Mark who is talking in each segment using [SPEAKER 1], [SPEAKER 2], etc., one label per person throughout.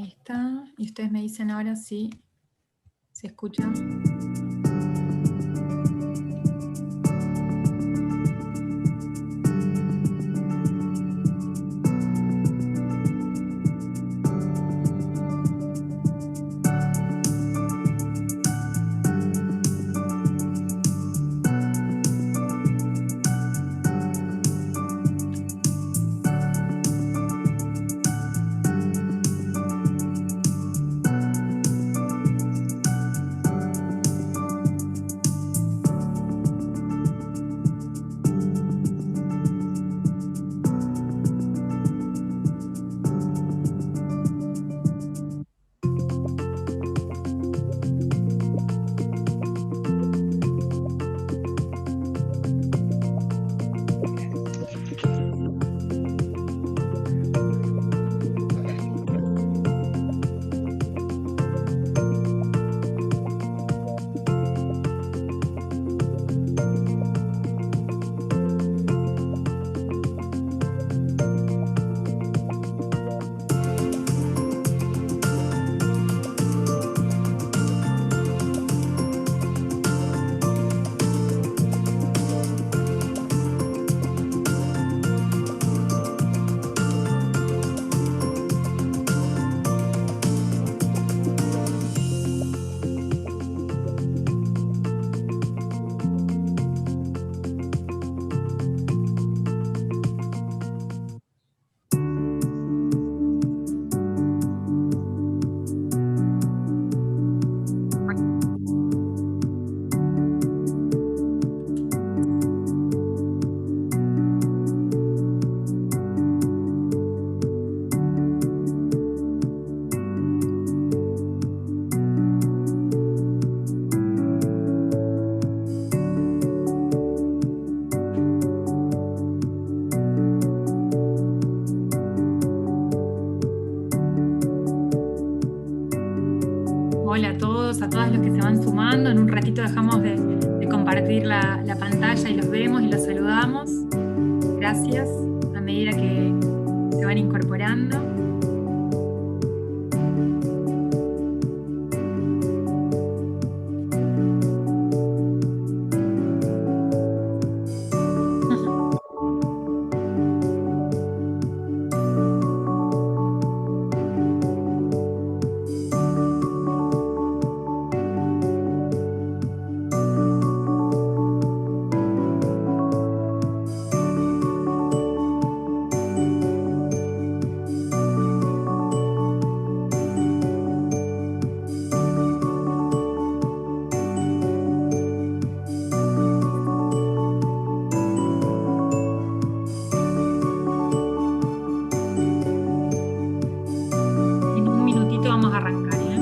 [SPEAKER 1] Ahí está. Y ustedes me dicen ahora si se escucha. Hola a todos, a todas los que se van sumando. En un ratito dejamos de compartir la pantalla y los vemos y los saludamos. Gracias a medida que se van incorporando. En un minutito vamos a arrancar, ¿eh?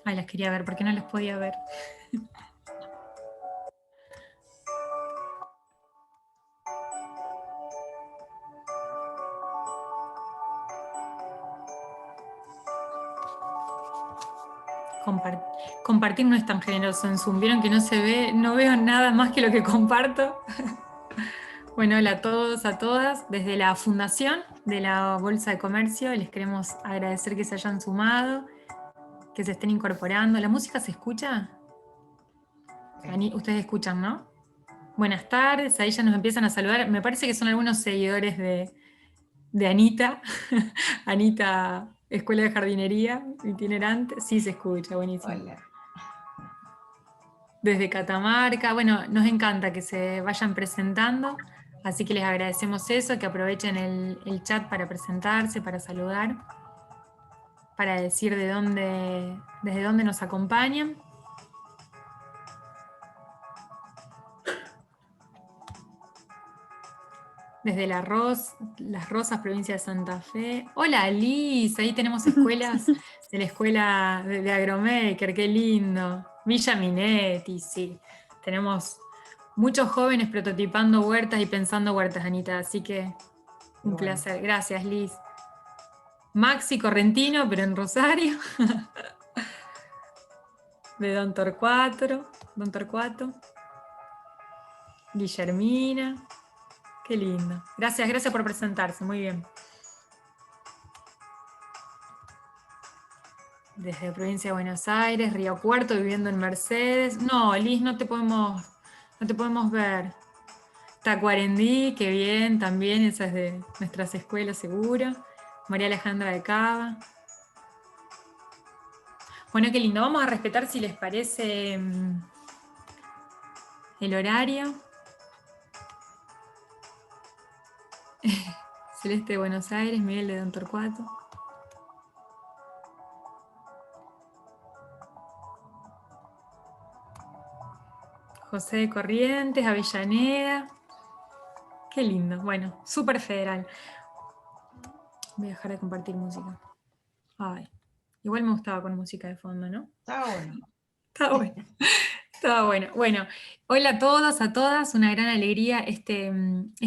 [SPEAKER 1] Ay, las quería ver, porque no las podía ver. Compartir no es tan generoso en Zoom. ¿Vieron que no se ve? No veo nada más que lo que comparto. Bueno, hola a todos, a todas. Desde la Fundación de la Bolsa de Comercio les queremos agradecer que se hayan sumado, que se estén incorporando. ¿La música se escucha? Ustedes escuchan, ¿no? Buenas tardes, ahí ya nos empiezan a saludar. Me parece que son algunos seguidores de Anita. Anita, Escuela de Jardinería itinerante. Sí se escucha, buenísimo.
[SPEAKER 2] Hola.
[SPEAKER 1] Desde Catamarca. Bueno, nos encanta que se vayan presentando, así que les agradecemos eso, que aprovechen el chat para presentarse, para saludar, para decir desde dónde nos acompañan. Desde Las Rosas, provincia de Santa Fe. Hola Liz, ahí tenemos escuelas de la escuela de Agromaker, qué lindo. Villa Minetti, sí. Tenemos muchos jóvenes prototipando huertas y pensando huertas, Anita, así que un
[SPEAKER 2] Bueno,
[SPEAKER 1] placer. Gracias, Liz. Maxi Correntino, pero en Rosario, de Don Torcuato, Guillermina, qué lindo. Gracias, gracias por presentarse, muy bien. Desde provincia de Buenos Aires, Río Cuarto, viviendo en Mercedes. No, Liz, no te podemos ver. Tacuarendí, qué bien, también, esa es de nuestras escuelas, seguro. María Alejandra de Cava. Bueno, qué lindo. Vamos a respetar, si les parece, el horario. Celeste de Buenos Aires, Miguel de Don Torcuato. José de Corrientes, Avellaneda. Qué lindo. Bueno, súper federal. Voy a dejar de compartir música. Ay, igual me gustaba con música de fondo, ¿no?
[SPEAKER 2] estaba bueno.
[SPEAKER 1] Está bueno. Está bueno. Bueno, hola a todos, a todas, una gran alegría este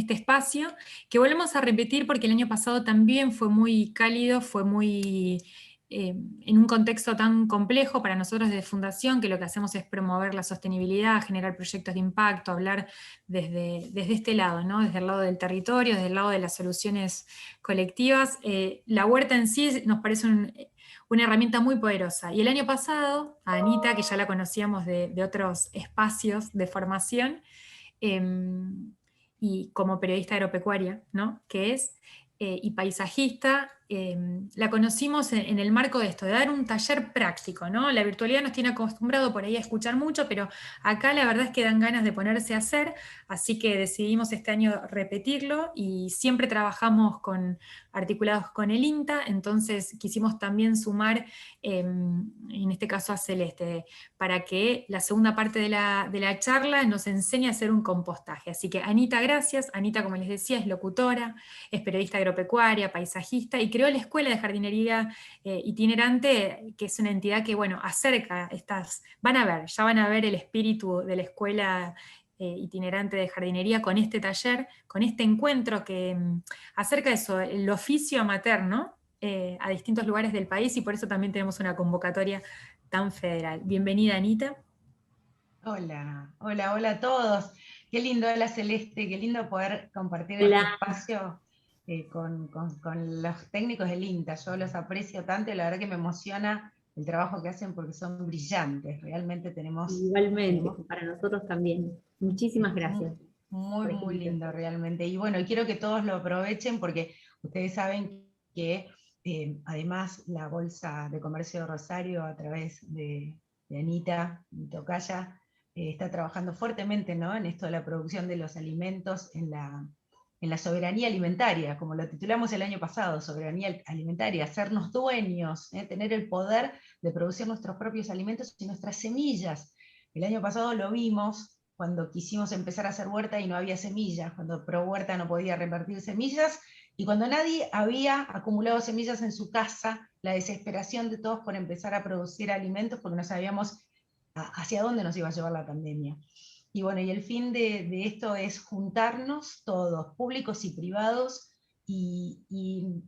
[SPEAKER 1] espacio, que volvemos a repetir porque el año pasado también fue muy cálido, fue muy en un contexto tan complejo para nosotros de Fundación, que lo que hacemos es promover la sostenibilidad, generar proyectos de impacto, hablar desde este lado, ¿no? Desde el lado del territorio, desde el lado de las soluciones colectivas. La huerta en sí nos parece una herramienta muy poderosa. Y el año pasado, a Anita, que ya la conocíamos de otros espacios de formación, eh, y como periodista agropecuaria, ¿no? Que es, y paisajista, la conocimos en el marco de esto, de dar un taller práctico, ¿no? La virtualidad nos tiene acostumbrado por ahí a escuchar mucho, pero acá la verdad es que dan ganas de ponerse a hacer, así que decidimos este año repetirlo y siempre trabajamos articulados con el INTA, entonces quisimos también sumar, en este caso a Celeste, para que la segunda parte de la charla nos enseñe a hacer un compostaje. Así que Anita, gracias. Anita, como les decía, es locutora, es periodista agropecuaria, paisajista y creó la Escuela de Jardinería Itinerante, que es una entidad que, bueno, acerca ya van a ver el espíritu de la Escuela Itinerante de Jardinería con este taller, con este encuentro que acerca de eso, el oficio amateur, ¿no? A distintos lugares del país, y por eso también tenemos una convocatoria tan federal. Bienvenida, Anita.
[SPEAKER 2] Hola, hola, hola a todos. Qué lindo, hola Celeste, qué lindo poder compartir este
[SPEAKER 1] Hola.
[SPEAKER 2] espacio con los técnicos del INTA. Yo los aprecio tanto y la verdad que me emociona el trabajo que hacen porque son brillantes. Realmente
[SPEAKER 3] Igualmente,
[SPEAKER 2] tenemos
[SPEAKER 3] para nosotros también. Muchísimas gracias
[SPEAKER 2] muy,
[SPEAKER 3] por esta
[SPEAKER 2] muy lindo
[SPEAKER 3] invitación.
[SPEAKER 2] realmente. Y bueno, quiero que todos lo aprovechen porque ustedes saben que además la Bolsa de Comercio de Rosario a través de Anita, mi tocaya, está trabajando fuertemente, ¿no?, en esto de la producción de los alimentos en la soberanía alimentaria, como lo titulamos el año pasado, soberanía alimentaria, hacernos dueños, tener el poder de producir nuestros propios alimentos y nuestras semillas. El año pasado lo vimos cuando quisimos empezar a hacer huerta y no había semillas, cuando Pro Huerta no podía repartir semillas, y cuando nadie había acumulado semillas en su casa, la desesperación de todos por empezar a producir alimentos porque no sabíamos hacia dónde nos iba a llevar la pandemia. Y bueno, y el fin de esto es juntarnos todos, públicos y privados, y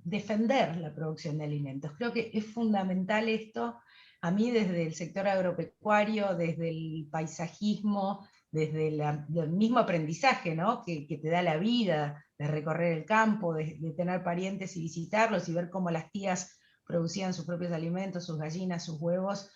[SPEAKER 2] defender la producción de alimentos. Creo que es fundamental esto. A mí desde el sector agropecuario, desde el paisajismo, desde el mismo aprendizaje, ¿no?, que te da la vida, de recorrer el campo, de tener parientes y visitarlos y ver cómo las tías producían sus propios alimentos, sus gallinas, sus huevos.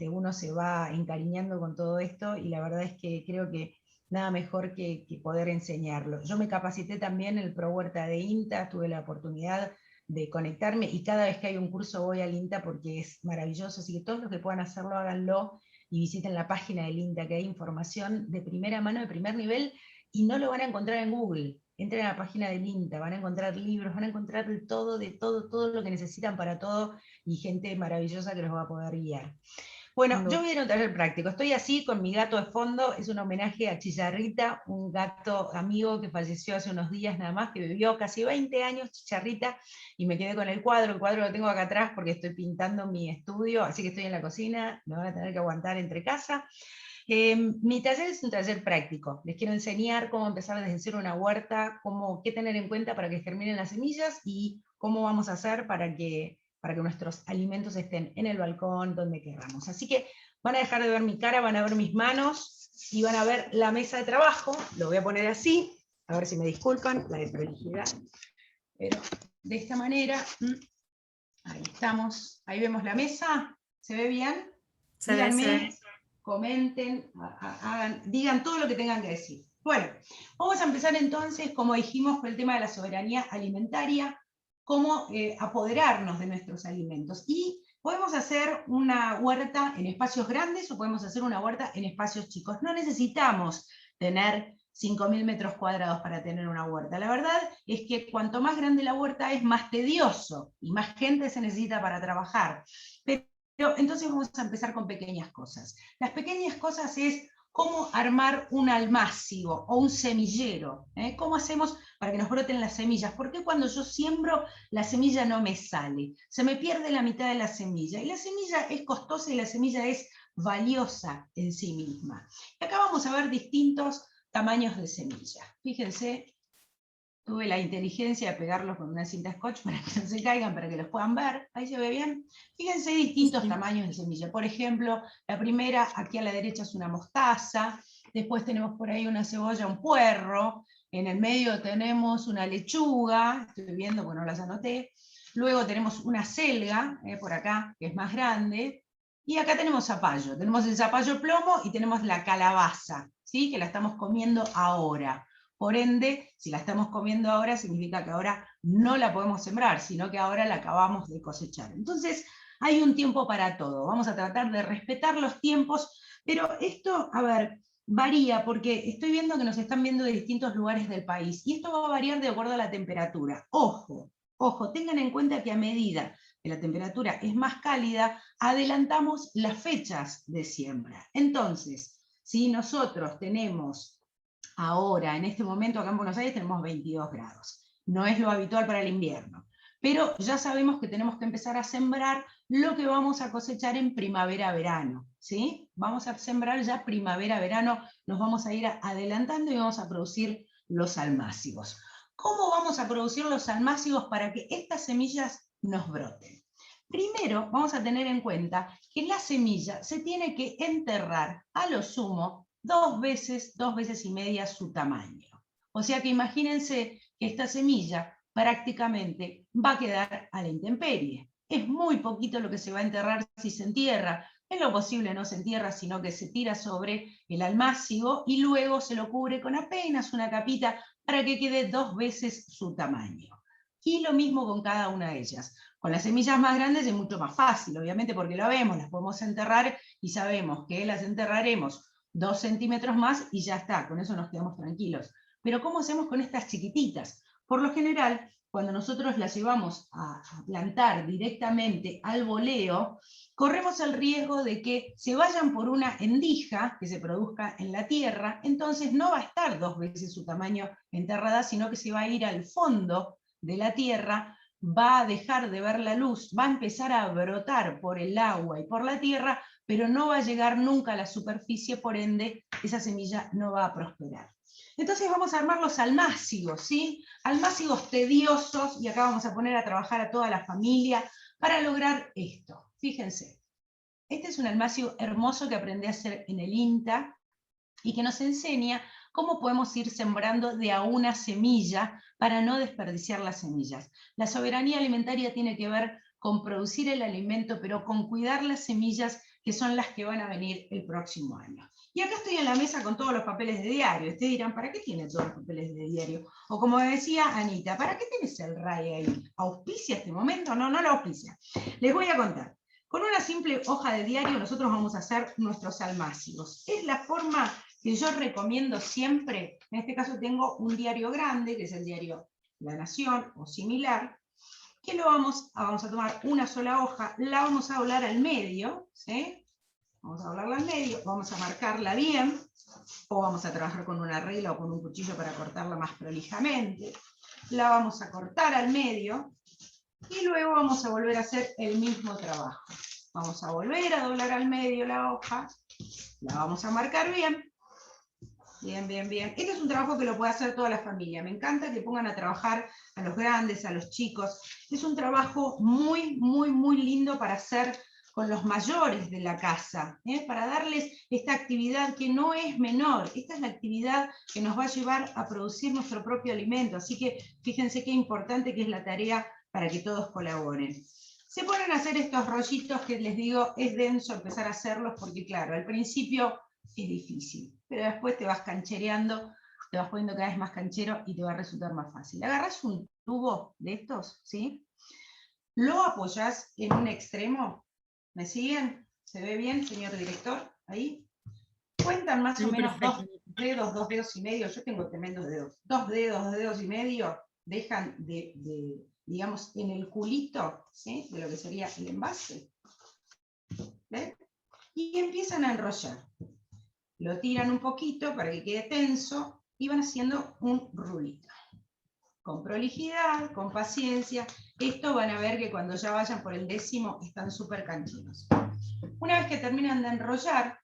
[SPEAKER 2] Uno se va encariñando con todo esto y la verdad es que creo que nada mejor que poder enseñarlo. Yo me capacité también en el Pro Huerta de INTA, tuve la oportunidad de conectarme y cada vez que hay un curso voy al INTA porque es maravilloso, así que todos los que puedan hacerlo, háganlo y visiten la página del INTA, que hay información de primera mano, de primer nivel, y no lo van a encontrar en Google. Entren a la página del INTA, van a encontrar libros, van a encontrar de todo, todo lo que necesitan para todo, y gente maravillosa que los va a poder guiar. Bueno, yo voy a ir a un taller práctico. Estoy así con mi gato de fondo. Es un homenaje a Chicharrita, un gato amigo que falleció hace unos días nada más, que vivió casi 20 años, Chicharrita, y me quedé con el cuadro. El cuadro lo tengo acá atrás porque estoy pintando mi estudio, así que estoy en la cocina. Me van a tener que aguantar entre casa. Mi taller es un taller práctico. Les quiero enseñar cómo empezar desde cero una huerta, qué tener en cuenta para que germinen las semillas y cómo vamos a hacer para que nuestros alimentos estén en el balcón, donde queramos. Así que van a dejar de ver mi cara, van a ver mis manos y van a ver la mesa de trabajo. Lo voy a poner así, a ver si me disculpan la desprolijidad. Pero de esta manera, ahí estamos, ahí vemos la mesa, ¿se ve bien? Díganme, comenten, digan todo lo que tengan que decir. Bueno, vamos a empezar entonces, como dijimos, con el tema de la soberanía alimentaria, cómo apoderarnos de nuestros alimentos. Y podemos hacer una huerta en espacios grandes o podemos hacer una huerta en espacios chicos. No necesitamos tener 5.000 metros cuadrados para tener una huerta. La verdad es que cuanto más grande la huerta es, más tedioso y más gente se necesita para trabajar. Pero entonces vamos a empezar con pequeñas cosas. Las pequeñas cosas es cómo armar un almácigo o un semillero. ¿Cómo hacemos para que nos broten las semillas? ¿Por qué cuando yo siembro la semilla no me sale? Se me pierde la mitad de la semilla. Y la semilla es costosa y la semilla es valiosa en sí misma. Y acá vamos a ver distintos tamaños de semilla. Fíjense, tuve la inteligencia de pegarlos con una cinta scotch para que no se caigan, para que los puedan ver. ¿Ahí se ve bien? Fíjense distintos tamaños de semilla. Por ejemplo, la primera, aquí a la derecha, es una mostaza. Después tenemos por ahí una cebolla, un puerro. En el medio tenemos una lechuga. Estoy viendo, bueno, no las anoté. Luego tenemos una selga, por acá, que es más grande. Y acá tenemos zapallo. Tenemos el zapallo plomo y tenemos la calabaza, ¿sí? Que la estamos comiendo ahora. Por ende, si la estamos comiendo ahora, significa que ahora no la podemos sembrar, sino que ahora la acabamos de cosechar. Entonces, hay un tiempo para todo. Vamos a tratar de respetar los tiempos, pero esto, a ver, varía, porque estoy viendo que nos están viendo de distintos lugares del país, y esto va a variar de acuerdo a la temperatura. Ojo, ojo, tengan en cuenta que a medida que la temperatura es más cálida, adelantamos las fechas de siembra. Entonces, si nosotros tenemos ahora, en este momento, acá en Buenos Aires tenemos 22 grados. No es lo habitual para el invierno. Pero ya sabemos que tenemos que empezar a sembrar lo que vamos a cosechar en primavera-verano. ¿Sí? Vamos a sembrar ya primavera-verano, nos vamos a ir adelantando y vamos a producir los almácigos. ¿Cómo vamos a producir los almácigos para que estas semillas nos broten? Primero, vamos a tener en cuenta que la semilla se tiene que enterrar a lo sumo 2 veces y media su tamaño. O sea que imagínense que esta semilla prácticamente va a quedar a la intemperie. Es muy poquito lo que se va a enterrar si se entierra. En lo posible no se entierra, sino que se tira sobre el almácigo y luego se lo cubre con apenas una capita para que quede 2 veces su tamaño. Y lo mismo con cada una de ellas. Con las semillas más grandes es mucho más fácil, obviamente, porque lo vemos, las podemos enterrar y sabemos que las enterraremos 2 centímetros más y ya está, con eso nos quedamos tranquilos. Pero ¿cómo hacemos con estas chiquititas? Por lo general, cuando nosotros las llevamos a plantar directamente al boleo, corremos el riesgo de que se vayan por una endija que se produzca en la tierra, entonces no va a estar 2 veces su tamaño enterrada, sino que se va a ir al fondo de la tierra, va a dejar de ver la luz, va a empezar a brotar por el agua y por la tierra, pero no va a llegar nunca a la superficie, por ende, esa semilla no va a prosperar. Entonces vamos a armar los almácigos, ¿sí? Almácigos tediosos, y acá vamos a poner a trabajar a toda la familia para lograr esto. Fíjense, este es un almácigo hermoso que aprendí a hacer en el INTA, y que nos enseña cómo podemos ir sembrando de a una semilla para no desperdiciar las semillas. La soberanía alimentaria tiene que ver con producir el alimento, pero con cuidar las semillas que son las que van a venir el próximo año. Y acá estoy en la mesa con todos los papeles de diario. Ustedes dirán, ¿para qué tiene todos los papeles de diario? O como decía Anita, ¿para qué tienes el RAE ahí? ¿Auspicia este momento? No, no lo auspicia. Les voy a contar. Con una simple hoja de diario nosotros vamos a hacer nuestros almácigos. Es la forma que yo recomiendo siempre. En este caso tengo un diario grande, que es el diario La Nación o similar, que lo vamos a tomar una sola hoja, la vamos a doblar al medio, ¿sí? Vamos a doblarla al medio, vamos a marcarla bien, o vamos a trabajar con una regla o con un cuchillo para cortarla más prolijamente. La vamos a cortar al medio, y luego vamos a volver a hacer el mismo trabajo. Vamos a volver a doblar al medio la hoja, La vamos a marcar bien. Bien, bien, bien. Este es un trabajo que lo puede hacer toda la familia. Me encanta que pongan a trabajar a los grandes, a los chicos. Es un trabajo muy, muy, muy lindo para hacer con los mayores de la casa, para darles esta actividad que no es menor. Esta es la actividad que nos va a llevar a producir nuestro propio alimento. Así que fíjense qué importante que es la tarea para que todos colaboren. Se ponen a hacer estos rollitos que les digo, es denso empezar a hacerlos porque claro, al principio es difícil, pero después te vas canchereando, te vas poniendo cada vez más canchero y te va a resultar más fácil. Agarrás un tubo de estos, ¿sí? Lo apoyás en un extremo. ¿Me siguen? ¿Se ve bien, señor director? Ahí. Cuentan más o menos
[SPEAKER 1] Perfecto.
[SPEAKER 2] dos dedos y medio. Yo tengo tremendos dedos. 2 dedos y medio dejan digamos, en el culito, ¿sí? De lo que sería el envase. ¿Ven? Y empiezan a enrollar. Lo tiran un poquito para que quede tenso y van haciendo un rulito. Con prolijidad, con paciencia. Esto van a ver que cuando ya vayan por el 10º están súper canchinos. Una vez que terminan de enrollar,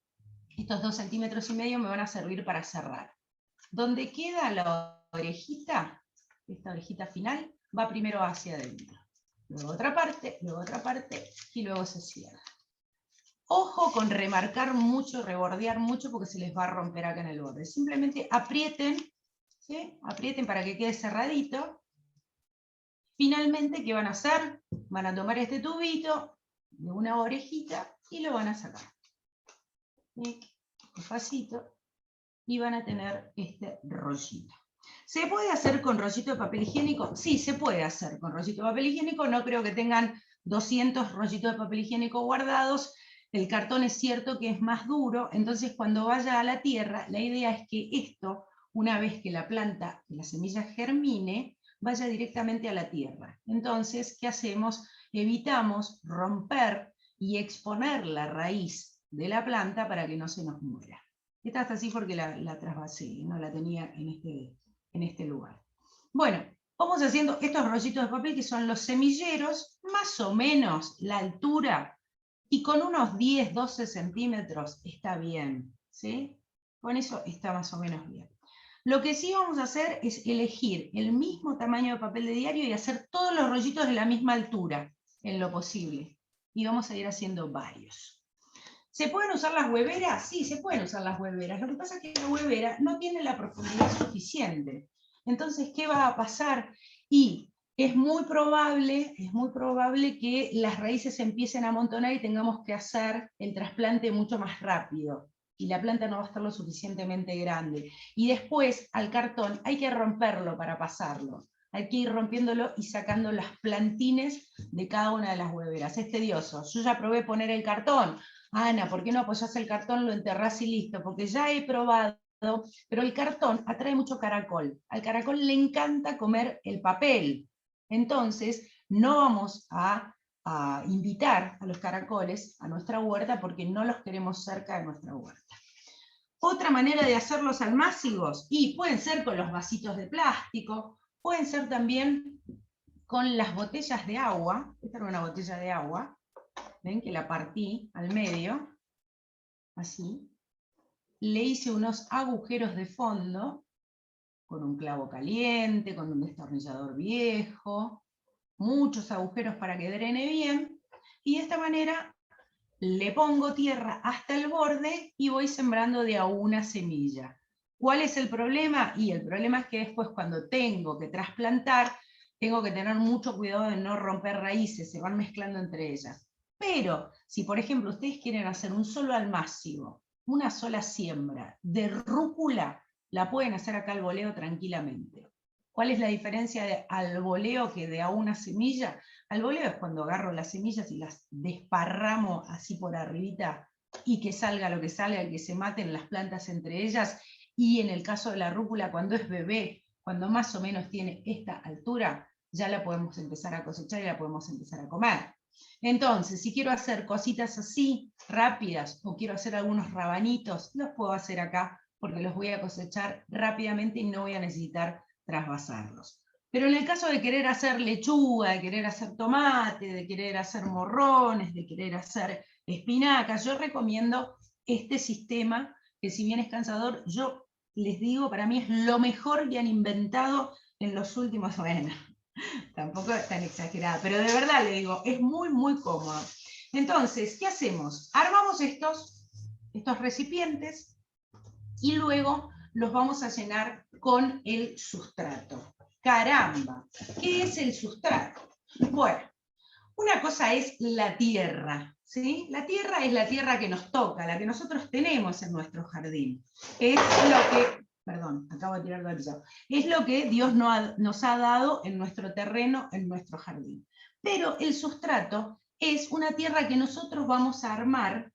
[SPEAKER 2] estos 2,5 centímetros me van a servir para cerrar. Donde queda la orejita, esta orejita final, va primero hacia adentro. Luego otra parte, y luego se cierra. Ojo con remarcar mucho, rebordear mucho, porque se les va a romper acá en el borde. Simplemente aprieten, ¿sí? Aprieten para que quede cerradito. Finalmente, ¿qué van a hacer? Van a tomar este tubito de una orejita y lo van a sacar. ¿Sí? Despacito. Y van a tener este rollito. ¿Se puede hacer con rollito de papel higiénico? Sí, se puede hacer con rollito de papel higiénico. No creo que tengan 200 rollitos de papel higiénico guardados. El cartón es cierto que es más duro, entonces cuando vaya a la tierra, la idea es que esto, una vez que la planta, que la semilla germine, vaya directamente a la tierra. Entonces, ¿qué hacemos? Evitamos romper y exponer la raíz de la planta para que no se nos muera. Esta está así porque la trasvasé, no la tenía en este lugar. Bueno, vamos haciendo estos rollitos de papel que son los semilleros, más o menos la altura, y con unos 10, 12 centímetros está bien, ¿sí? Con eso está más o menos bien. Lo que sí vamos a hacer es elegir el mismo tamaño de papel de diario y hacer todos los rollitos de la misma altura, en lo posible. Y vamos a ir haciendo varios. ¿Se pueden usar las hueveras? Sí, se pueden usar las hueveras. Lo que pasa es que la huevera no tiene la profundidad suficiente. Entonces, ¿qué va a pasar? Y es muy probable que las raíces se empiecen a amontonar y tengamos que hacer el trasplante mucho más rápido. Y la planta no va a estar lo suficientemente grande. Y después, al cartón, hay que romperlo para pasarlo. Hay que ir rompiéndolo y sacando las plantines de cada una de las hueveras. Es tedioso. Yo ya probé poner el cartón. Ana, ¿por qué no apoyás el cartón, lo enterrás y listo? Porque ya he probado, pero el cartón atrae mucho caracol. Al caracol le encanta comer el papel. Entonces, no vamos a invitar a los caracoles a nuestra huerta porque no los queremos cerca de nuestra huerta. Otra manera de hacerlos almácigos, y pueden ser con los vasitos de plástico, pueden ser también con las botellas de agua. Esta era una botella de agua. ¿Ven que la partí al medio? Así. Le hice unos agujeros de fondo, con un clavo caliente, con un destornillador viejo, muchos agujeros para que drene bien, y de esta manera le pongo tierra hasta el borde y voy sembrando de a una semilla. ¿Cuál es el problema? Y el problema es que después cuando tengo que trasplantar, tengo que tener mucho cuidado de no romper raíces, se van mezclando entre ellas. Pero, si por ejemplo ustedes quieren hacer un solo almácigo, una sola siembra de rúcula, la pueden hacer acá al voleo tranquilamente. ¿Cuál es la diferencia de al voleo que de a una semilla? Al voleo es cuando agarro las semillas y las desparramo así por arribita y que salga lo que salga, y que se maten las plantas entre ellas. Y en el caso de la rúcula, cuando es bebé, cuando más o menos tiene esta altura, ya la podemos empezar a cosechar y la podemos empezar a comer. Entonces, si quiero hacer cositas así, rápidas, o quiero hacer algunos rabanitos, los puedo hacer acá, porque los voy a cosechar rápidamente y no voy a necesitar trasvasarlos. Pero en el caso de querer hacer lechuga, de querer hacer tomate, de querer hacer morrones, de querer hacer espinacas, yo recomiendo este sistema, que si bien es cansador, yo les digo, para mí es lo mejor que han inventado en los últimos, bueno, tampoco es tan exagerada, pero de verdad le digo, es muy, muy cómodo. Entonces, ¿qué hacemos? Armamos estos recipientes y luego los vamos a llenar con el sustrato. ¡Caramba! ¿Qué es el sustrato? Bueno, una cosa es la tierra, ¿sí? La tierra es la tierra que nos toca, la que nosotros tenemos en nuestro jardín. Es lo que, perdón, acabo de tirar el piso, es lo que Dios nos ha dado en nuestro terreno, en nuestro jardín. Pero el sustrato es una tierra que nosotros vamos a armar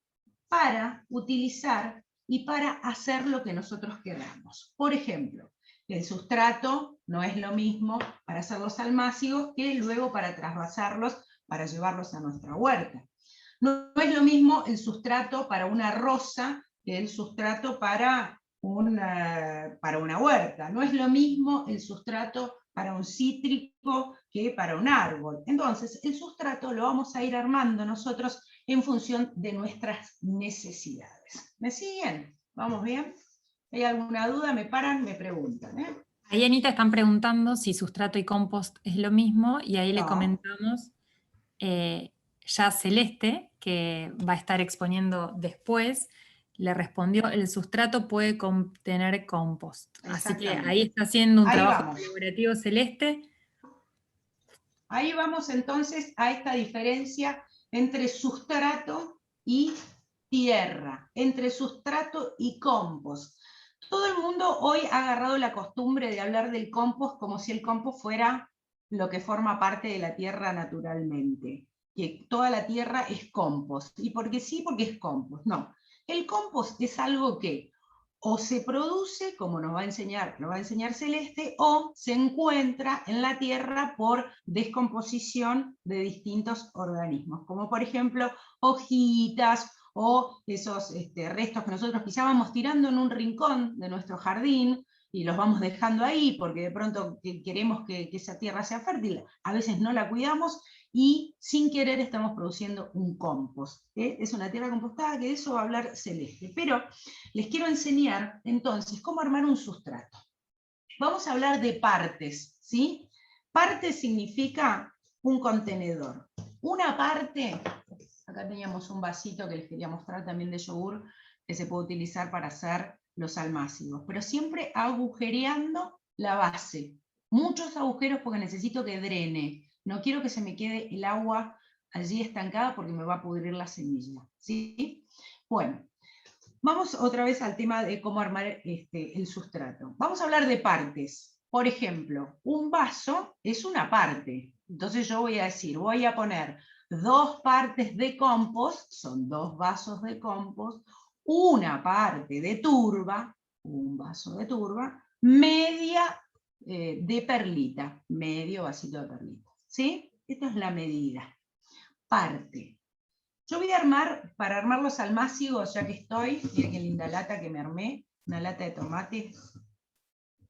[SPEAKER 2] para utilizar y para hacer lo que nosotros queramos. Por ejemplo, el sustrato no es lo mismo para hacer los almácigos que luego para trasvasarlos, para llevarlos a nuestra huerta. No es lo mismo el sustrato para una rosa que el sustrato para una huerta. No es lo mismo el sustrato para un cítrico que para un árbol. Entonces, el sustrato lo vamos a ir armando nosotros en función de nuestras necesidades. ¿Me siguen? ¿Vamos bien? ¿Hay alguna duda? Me paran, me preguntan.
[SPEAKER 1] Ahí, Anita, están preguntando si sustrato y compost es lo mismo, y ahí le
[SPEAKER 2] No.
[SPEAKER 1] comentamos ya Celeste, que va a estar exponiendo después, le respondió, el sustrato puede contener compost. Así que ahí está haciendo un trabajo colaborativo Celeste.
[SPEAKER 2] Ahí vamos entonces a esta diferencia entre sustrato y tierra, entre sustrato y compost. Todo el mundo hoy ha agarrado la costumbre de hablar del compost como si el compost fuera lo que forma parte de la tierra naturalmente, que toda la tierra es compost, y porque sí, porque es compost. No, el compost es algo que o se produce, como nos va a enseñar Celeste, o se encuentra en la tierra por descomposición de distintos organismos, como por ejemplo hojitas, o esos restos que nosotros quizá vamos tirando en un rincón de nuestro jardín, y los vamos dejando ahí porque de pronto queremos que esa tierra sea fértil, a veces no la cuidamos, y sin querer estamos produciendo un compost. Es una tierra compostada, que de eso va a hablar Celeste. Pero les quiero enseñar entonces cómo armar un sustrato. Vamos a hablar de partes, ¿sí? Parte significa un contenedor. Una parte, acá teníamos un vasito que les quería mostrar también de yogur, que se puede utilizar para hacer los almácigos, pero siempre agujereando la base. Muchos agujeros porque necesito que drene. No quiero que se me quede el agua allí estancada porque me va a pudrir la semilla, ¿sí? Bueno, vamos otra vez al tema de cómo armar el sustrato. Vamos a hablar de partes. Por ejemplo, un vaso es una parte. Entonces yo voy a decir, voy a poner 2 partes de compost, son 2 vasos de compost, una parte de turba, un vaso de turba, media de perlita, medio vasito de perlita. ¿Sí? Esta es la medida. Parte. Yo voy a armar, para armar los almácigos, ya que estoy, miren qué linda lata que me armé, una lata de tomate,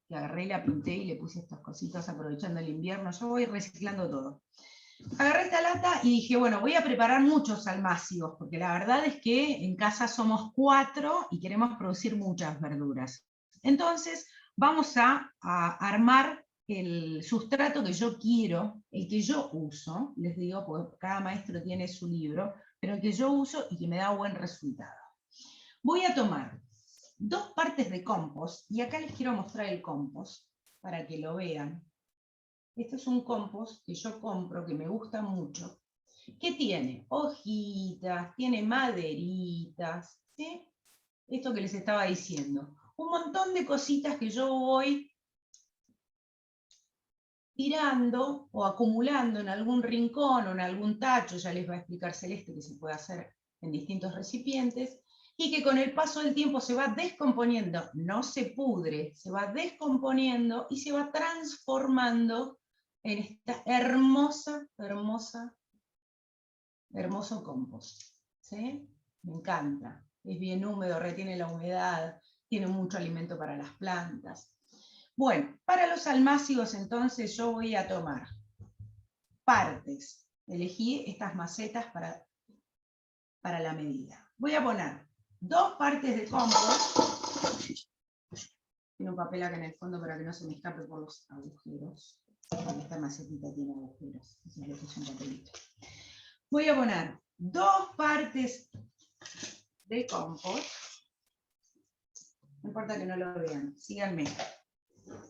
[SPEAKER 2] que agarré y la pinté y le puse estas cositas aprovechando el invierno. Yo voy reciclando todo. Agarré esta lata y dije, bueno, voy a preparar muchos almácigos, porque la verdad es que en casa somos 4 y queremos producir muchas verduras. Entonces, vamos a armar el sustrato que yo quiero, el que yo uso, les digo, porque cada maestro tiene su libro, pero el que yo uso y que me da buen resultado. Voy a tomar 2 partes de compost, y acá les quiero mostrar el compost, para que lo vean. Este es un compost que yo compro, que me gusta mucho, que tiene hojitas, tiene maderitas, ¿sí? Esto que les estaba diciendo. Un montón de cositas que yo voy tirando o acumulando en algún rincón o en algún tacho, ya les va a explicar Celeste que se puede hacer en distintos recipientes, y que con el paso del tiempo se va descomponiendo, no se pudre, se va descomponiendo y se va transformando en esta hermoso compost. ¿Sí? Me encanta. Es bien húmedo, retiene la humedad, tiene mucho alimento para las plantas. Bueno, para los almácigos entonces yo voy a tomar partes. Elegí estas macetas para la medida. Voy a poner 2 partes de compost. Tiene un papel acá en el fondo para que no se me escape por los agujeros. Esta macetita tiene agujeros, entonces le puse un papelito. Voy a poner 2 partes de compost. No importa que no lo vean, síganme.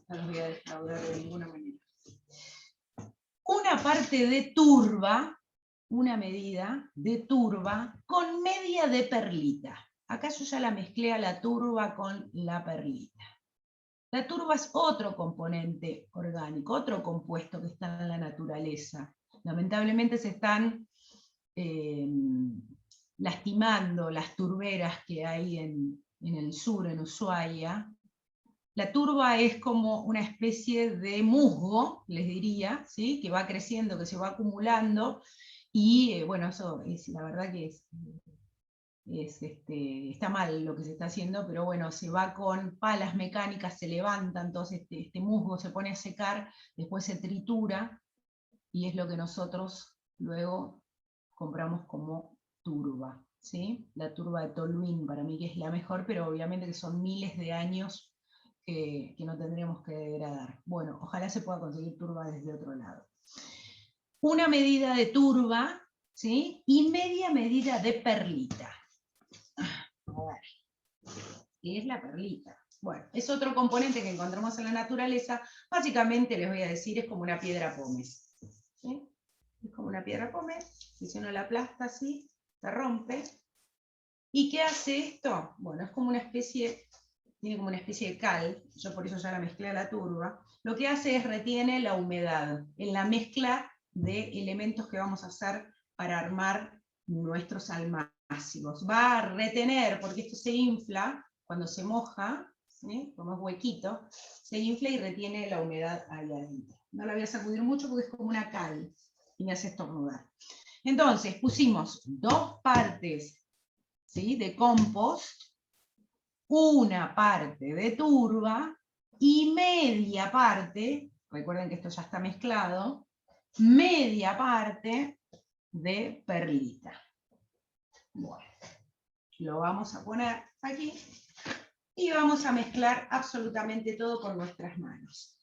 [SPEAKER 2] No los voy a defraudar de ninguna manera. Una parte de turba, una medida de turba con media de perlita. Acá yo ya la mezclé a la turba con la perlita. La turba es otro componente orgánico, otro compuesto que está en la naturaleza. Lamentablemente se están lastimando las turberas que hay en el sur, en Ushuaia. La turba es como una especie de musgo, les diría, ¿sí? Que va creciendo, que se va acumulando, y bueno, eso es la verdad que está mal lo que se está haciendo, pero bueno, se va con palas mecánicas, se levanta, entonces este musgo se pone a secar, después se tritura, y es lo que nosotros luego compramos como turba, ¿sí? La turba de Tolhuin, para mí que es la mejor, pero obviamente que son miles de años que no tendríamos que degradar. Bueno, ojalá se pueda conseguir turba desde otro lado. Una medida de turba, ¿sí? Y media medida de perlita. A ver, ¿qué es la perlita? Bueno, es otro componente que encontramos en la naturaleza. Básicamente, les voy a decir, es como una piedra pómez, ¿sí? Es como una piedra pómez, si uno la aplasta así, se rompe. ¿Y qué hace esto? Bueno, es como una especie, tiene como una especie de cal, yo por eso ya la mezclé a la turba. Lo que hace es retiene la humedad en la mezcla de elementos que vamos a hacer para armar nuestros almácigos. Va a retener, porque esto se infla cuando se moja, ¿sí? Como es huequito, se infla y retiene la humedad ahí adentro. No la voy a sacudir mucho porque es como una cal y me hace estornudar. Entonces pusimos 2 partes, ¿sí? De compost, una parte de turba y media parte, recuerden que esto ya está mezclado, media parte de perlita. Bueno, lo vamos a poner aquí y vamos a mezclar absolutamente todo con nuestras manos.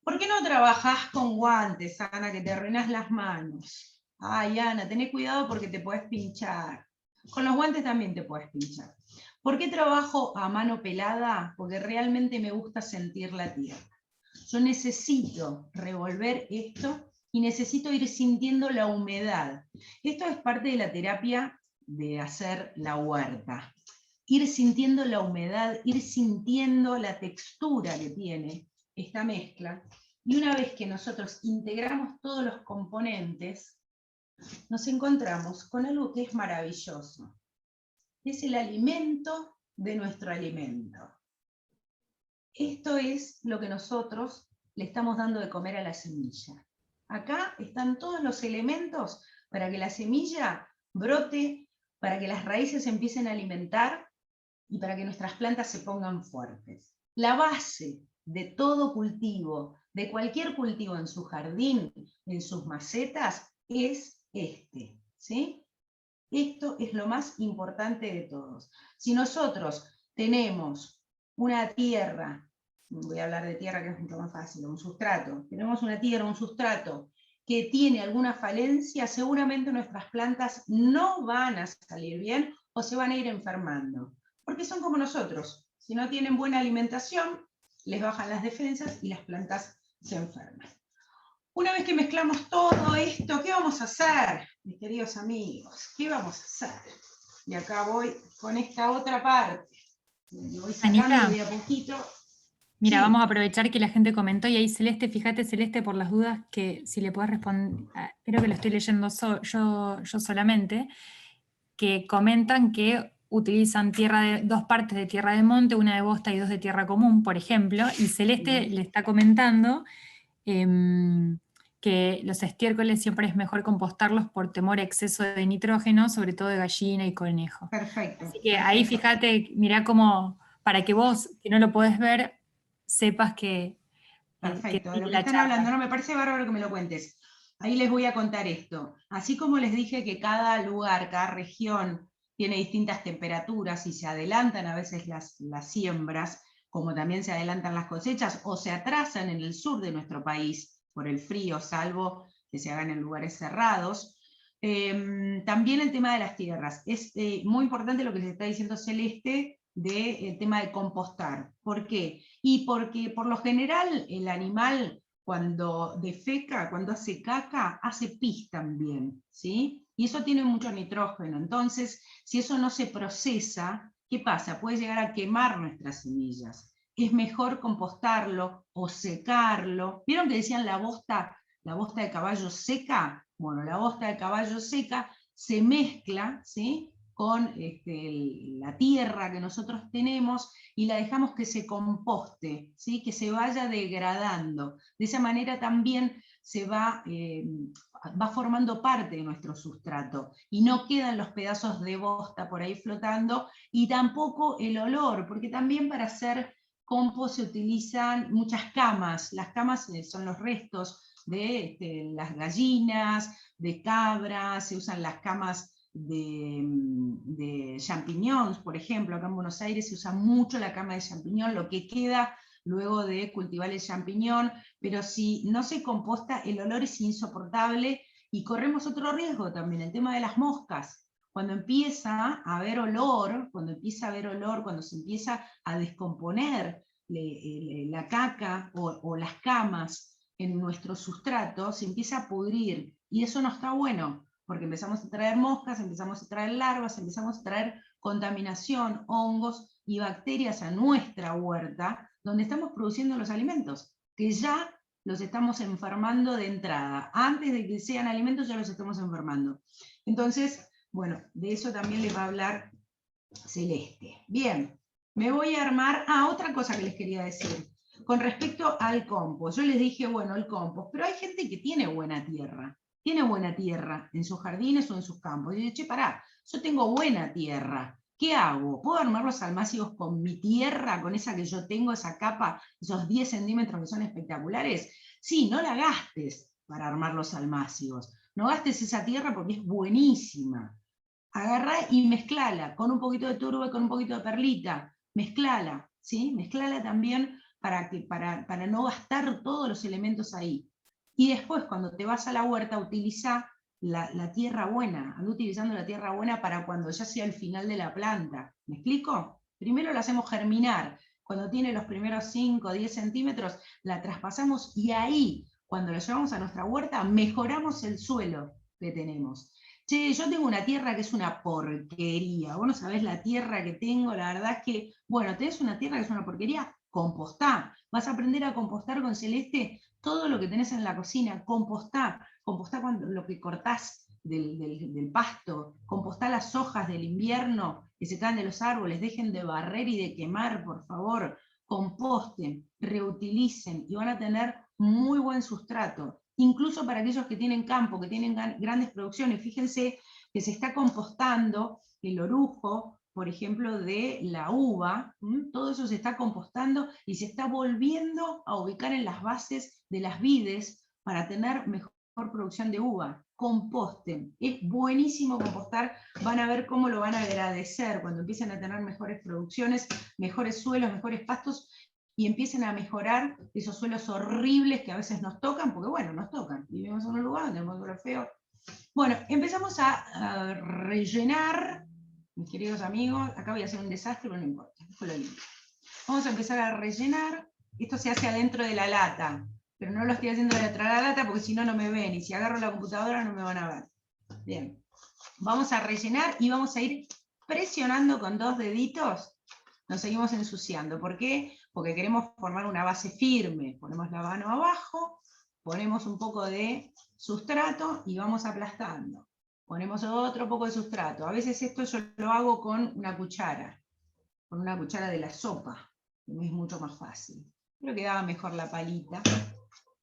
[SPEAKER 2] ¿Por qué no trabajás con guantes, Ana, que te arruinás las manos? Ay, Ana, tené cuidado porque te podés pinchar. Con los guantes también te podés pinchar. ¿Por qué trabajo a mano pelada? Porque realmente me gusta sentir la tierra. Yo necesito revolver esto y necesito ir sintiendo la humedad. Esto es parte de la terapia de hacer la huerta. Ir sintiendo la humedad, ir sintiendo la textura que tiene esta mezcla. Y una vez que nosotros integramos todos los componentes, nos encontramos con algo que es maravilloso. Es el alimento de nuestro alimento. Esto es lo que nosotros le estamos dando de comer a la semilla. Acá están todos los elementos para que la semilla brote, para que las raíces empiecen a alimentar y para que nuestras plantas se pongan fuertes. La base de todo cultivo, de cualquier cultivo en su jardín, en sus macetas, es este, ¿sí? Esto es lo más importante de todos. Si nosotros tenemos una tierra, voy a hablar de tierra que es mucho más fácil, un sustrato, tenemos una tierra, un sustrato que tiene alguna falencia, seguramente nuestras plantas no van a salir bien o se van a ir enfermando. Porque son como nosotros, si no tienen buena alimentación, les bajan las defensas y las plantas se enferman. Una vez que mezclamos todo esto, ¿qué vamos a hacer, mis queridos amigos? ¿Qué vamos a hacer? Y acá voy con esta otra parte. Lo voy sacando
[SPEAKER 1] Anita,
[SPEAKER 2] de a poquito.
[SPEAKER 1] mira,
[SPEAKER 2] Sí.
[SPEAKER 1] vamos a aprovechar que la gente comentó y ahí Celeste, fíjate Celeste por las dudas que si le puedes responder, creo que lo estoy leyendo yo solamente, que comentan que utilizan 2 partes de tierra de monte, una de bosta y 2 de tierra común, por ejemplo, y Celeste le está comentando que los estiércoles siempre es mejor compostarlos por temor a exceso de nitrógeno, sobre todo de gallina y conejo.
[SPEAKER 2] Perfecto.
[SPEAKER 1] Así que ahí fíjate, mirá cómo, para que vos, que no lo podés ver, sepas que
[SPEAKER 2] Perfecto, de lo
[SPEAKER 1] tiene
[SPEAKER 2] que
[SPEAKER 1] la
[SPEAKER 2] están
[SPEAKER 1] charla.
[SPEAKER 2] hablando, no me parece bárbaro que me lo cuentes. Ahí les voy a contar esto. Así como les dije que cada lugar, cada región tiene distintas temperaturas y se adelantan a veces las siembras, como también se adelantan las cosechas, o se atrasan en el sur de nuestro país por el frío, salvo que se hagan en lugares cerrados. También el tema de las tierras. Es muy importante lo que se está diciendo Celeste del tema de compostar. ¿Por qué? Y porque por lo general el animal cuando defeca, cuando hace caca, hace pis también, ¿sí? Y eso tiene mucho nitrógeno. Entonces, si eso no se procesa, ¿qué pasa? Puede llegar a quemar nuestras semillas. Es mejor compostarlo o secarlo. ¿Vieron que decían la bosta de caballo seca? Bueno, la bosta de caballo seca se mezcla, ¿sí?, con la tierra que nosotros tenemos y la dejamos que se composte, ¿sí?, que se vaya degradando. De esa manera también se va formando parte de nuestro sustrato y no quedan los pedazos de bosta por ahí flotando, y tampoco el olor, porque también para hacer compost se utilizan muchas camas. Las camas son los restos de las gallinas, de cabras, se usan las camas de champiñones, por ejemplo. Acá en Buenos Aires se usa mucho la cama de champiñón, lo que queda luego de cultivar el champiñón, pero si no se composta el olor es insoportable y corremos otro riesgo también, el tema de las moscas. Cuando empieza a haber olor, cuando se empieza a descomponer la caca o las camas en nuestro sustrato, se empieza a pudrir, y eso no está bueno, porque empezamos a traer moscas, empezamos a traer larvas, empezamos a traer contaminación, hongos y bacterias a nuestra huerta, donde estamos produciendo los alimentos, que ya los estamos enfermando de entrada. Antes de que sean alimentos ya los estamos enfermando. Entonces, bueno, de eso también les va a hablar Celeste. Bien, me voy a armar... otra cosa que les quería decir. Con respecto al compost, yo les dije, bueno, el compost, pero hay gente que tiene buena tierra en sus jardines o en sus campos. Y yo dije, che, pará, yo tengo buena tierra, ¿qué hago? ¿Puedo armar los almácigos con mi tierra, con esa que yo tengo, esa capa, esos 10 centímetros que son espectaculares? Sí, no la gastes para armar los almácigos, no gastes esa tierra porque es buenísima. Agarrá y mezclala con un poquito de turba y con un poquito de perlita, mezclala, ¿sí? Mezclala también para no gastar todos los elementos ahí. Y después, cuando te vas a la huerta, utiliza la tierra buena, anda utilizando la tierra buena para cuando ya sea el final de la planta. ¿Me explico? Primero la hacemos germinar. Cuando tiene los primeros 5 o 10 centímetros, la traspasamos y ahí, cuando la llevamos a nuestra huerta, mejoramos el suelo que tenemos. Che, yo tengo una tierra que es una porquería, vos no sabés la tierra que tengo, la verdad es que, bueno, tenés una tierra que es una porquería, compostá. Vas a aprender a compostar con Celeste todo lo que tenés en la cocina, compostá cuando lo que cortás del pasto, compostá las hojas del invierno que se caen de los árboles, dejen de barrer y de quemar, por favor, composten, reutilicen y van a tener muy buen sustrato. Incluso para aquellos que tienen campo, que tienen grandes producciones, fíjense que se está compostando el orujo, por ejemplo, de la uva, todo eso se está compostando y se está volviendo a ubicar en las bases de las vides para tener mejor producción de uva. Composten, es buenísimo compostar, van a ver cómo lo van a agradecer cuando empiecen a tener mejores producciones, mejores suelos, mejores pastos, y empiecen a mejorar esos suelos horribles que a veces nos tocan, porque bueno, nos tocan, vivimos en un lugar donde tenemos suelo feo. Bueno, empezamos a rellenar, mis queridos amigos, acá voy a hacer un desastre, pero no importa, esto lo limpio. Vamos a empezar a rellenar, esto se hace adentro de la lata, pero no lo estoy haciendo detrás de la lata porque si no, no me ven, y si agarro la computadora no me van a ver. Bien, vamos a rellenar y vamos a ir presionando con 2 deditos, nos seguimos ensuciando. ¿Por qué? Porque queremos formar una base firme. Ponemos la mano abajo, ponemos un poco de sustrato y vamos aplastando. Ponemos otro poco de sustrato. A veces esto yo lo hago con una cuchara de la sopa, que me es mucho más fácil. Pero quedaba mejor la palita,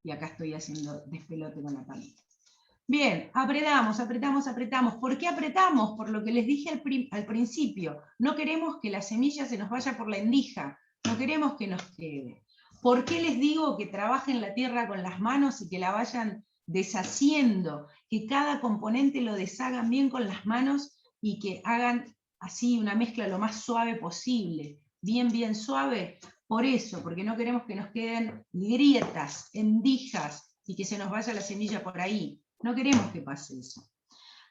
[SPEAKER 2] y acá estoy haciendo despelote con la palita. Bien, apretamos. ¿Por qué apretamos? Por lo que les dije al principio. No queremos que la semilla se nos vaya por la endija, no queremos que nos quede. ¿Por qué les digo que trabajen la tierra con las manos y que la vayan deshaciendo? Que cada componente lo deshagan bien con las manos y que hagan así una mezcla lo más suave posible, bien suave, por eso, porque no queremos que nos queden grietas, endijas, y que se nos vaya la semilla por ahí. No queremos que pase eso.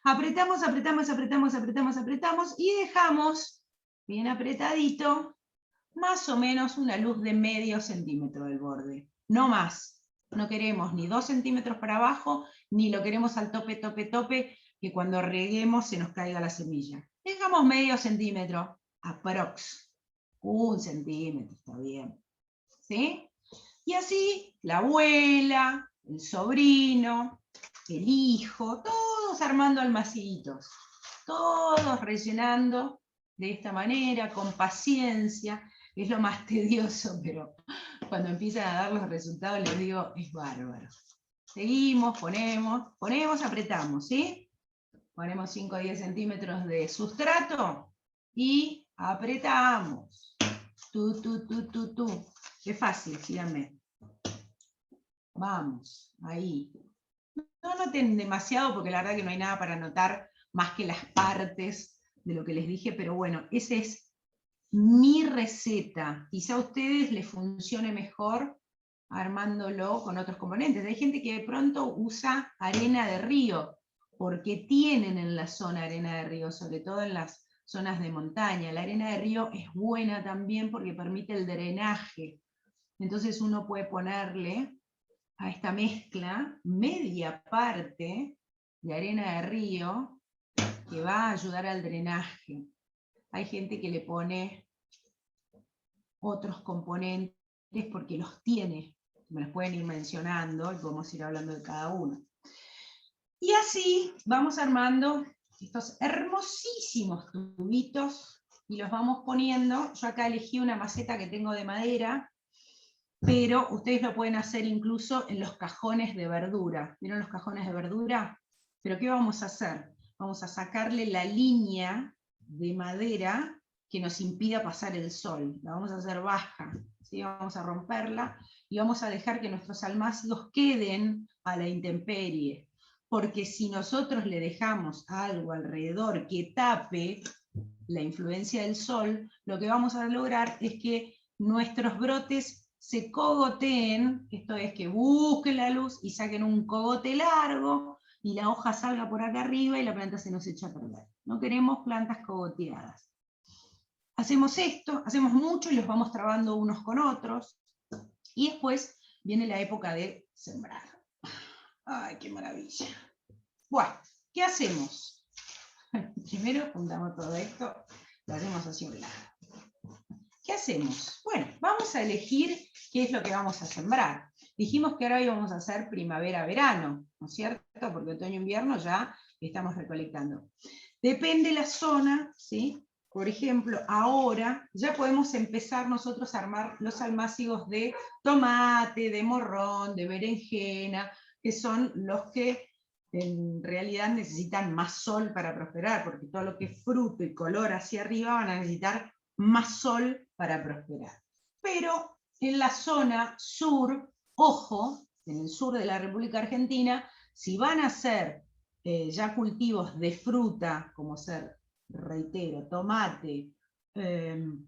[SPEAKER 2] Apretamos, apretamos, apretamos, apretamos, apretamos, y dejamos bien apretadito, más o menos una luz de medio centímetro del borde, no más. No queremos ni 2 centímetros para abajo, ni lo queremos al tope, tope, tope, que cuando reguemos se nos caiga la semilla. Dejamos medio centímetro, aprox. 1 centímetro, está bien. ¿Sí? Y así la abuela, el sobrino, el hijo, todos armando almacitos, todos rellenando de esta manera, con paciencia. Es lo más tedioso, pero cuando empiezan a dar los resultados les digo, es bárbaro. Seguimos, ponemos, apretamos, ¿sí? Ponemos 5 o 10 centímetros de sustrato y apretamos. Tú. Es fácil, síganme. Vamos, ahí. No noten demasiado porque la verdad que no hay nada para anotar más que las partes de lo que les dije, pero bueno, esa es mi receta. Quizá a ustedes les funcione mejor armándolo con otros componentes. Hay gente que de pronto usa arena de río, porque tienen en la zona arena de río, sobre todo en las zonas de montaña. La arena de río es buena también porque permite el drenaje. Entonces uno puede ponerle a esta mezcla media parte de arena de río que va a ayudar al drenaje. Hay gente que le pone otros componentes porque los tiene, me los pueden ir mencionando y podemos ir hablando de cada uno. Y así vamos armando estos hermosísimos tubitos y los vamos poniendo. Yo acá elegí una maceta que tengo de madera, pero ustedes lo pueden hacer incluso en los cajones de verdura. ¿Vieron los cajones de verdura? Pero ¿qué vamos a hacer? Vamos a sacarle la línea de madera que nos impida pasar el sol. La vamos a hacer baja, ¿sí? Vamos a romperla y vamos a dejar que nuestros almácigos queden a la intemperie. Porque si nosotros le dejamos algo alrededor que tape la influencia del sol, lo que vamos a lograr es que nuestros brotes se cogoteen, esto es que busquen la luz y saquen un cogote largo, y la hoja salga por acá arriba y la planta se nos echa a perder. No queremos plantas cogoteadas. Hacemos esto, hacemos mucho y los vamos trabando unos con otros, y después viene la época de sembrar. ¡Ay, qué maravilla! Bueno, ¿qué hacemos? Primero juntamos todo esto, lo hacemos hacia un lado. ¿Qué hacemos? Bueno, vamos a elegir qué es lo que vamos a sembrar. Dijimos que ahora íbamos a hacer primavera-verano, ¿no es cierto? Porque otoño-invierno ya estamos recolectando. Depende la zona, ¿sí? Por ejemplo, ahora ya podemos empezar nosotros a armar los almácigos de tomate, de morrón, de berenjena, que son los que en realidad necesitan más sol para prosperar, porque todo lo que es fruto y color hacia arriba van a necesitar más sol para prosperar. Pero en la zona sur, ojo, en el sur de la República Argentina, si van a hacer ya cultivos de fruta, como ser, reitero, tomate,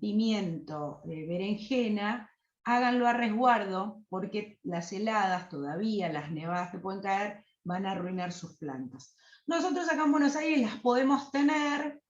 [SPEAKER 2] pimiento, berenjena, háganlo a resguardo, porque las heladas todavía, las nevadas que pueden caer, van a arruinar sus plantas. Nosotros acá en Buenos Aires las podemos tener,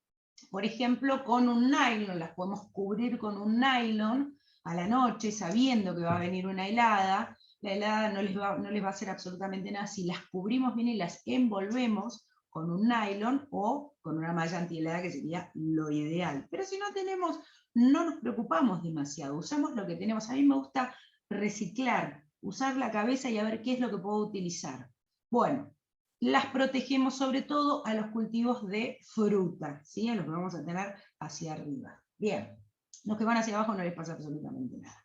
[SPEAKER 2] por ejemplo, con un nylon, las podemos cubrir con un nylon a la noche, sabiendo que va a venir una helada. La helada no les va a hacer absolutamente nada si las cubrimos bien y las envolvemos con un nylon o con una malla antihelada, que sería lo ideal. Pero si no tenemos, no nos preocupamos demasiado, usamos lo que tenemos. A mí me gusta reciclar, usar la cabeza y a ver qué es lo que puedo utilizar. Bueno, las protegemos sobre todo a los cultivos de fruta, ¿sí? A los que vamos a tener hacia arriba. Bien, los que van hacia abajo no les pasa absolutamente nada.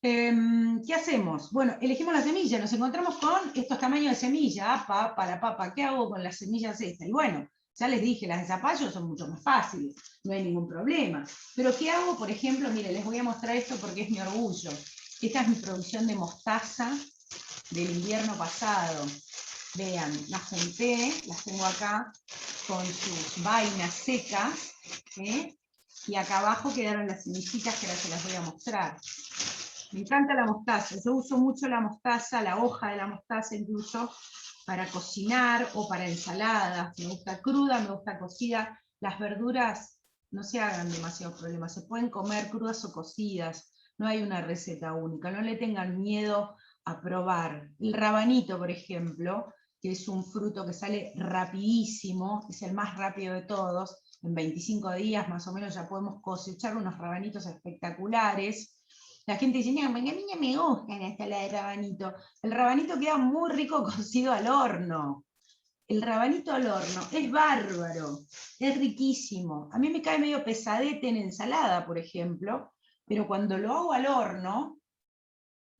[SPEAKER 2] ¿Qué hacemos? Bueno, elegimos la semilla, nos encontramos con estos tamaños de semilla, para papa, ¿qué hago con las semillas estas? Y bueno, ya les dije, las de zapallo son mucho más fáciles, no hay ningún problema. Pero ¿qué hago? Por ejemplo, miren, les voy a mostrar esto porque es mi orgullo. Esta es mi producción de mostaza del invierno pasado. Vean, las junté, las tengo acá con sus vainas secas, ¿eh? Y acá abajo quedaron las semillitas que ahora se las voy a mostrar. Me encanta la mostaza, yo uso mucho la mostaza, la hoja de la mostaza incluso, para cocinar o para ensaladas. Me gusta cruda, me gusta cocida. Las verduras no se hagan demasiados problemas, se pueden comer crudas o cocidas, no hay una receta única, no le tengan miedo a probar. El rabanito, por ejemplo, que es un fruto que sale rapidísimo, es el más rápido de todos, en 25 días más o menos ya podemos cosechar unos rabanitos espectaculares. La gente dice, a mí no me gusta la ensalada de rabanito. El rabanito queda muy rico cocido al horno. El rabanito al horno es bárbaro, es riquísimo. A mí me cae medio pesadete en ensalada, por ejemplo, pero cuando lo hago al horno,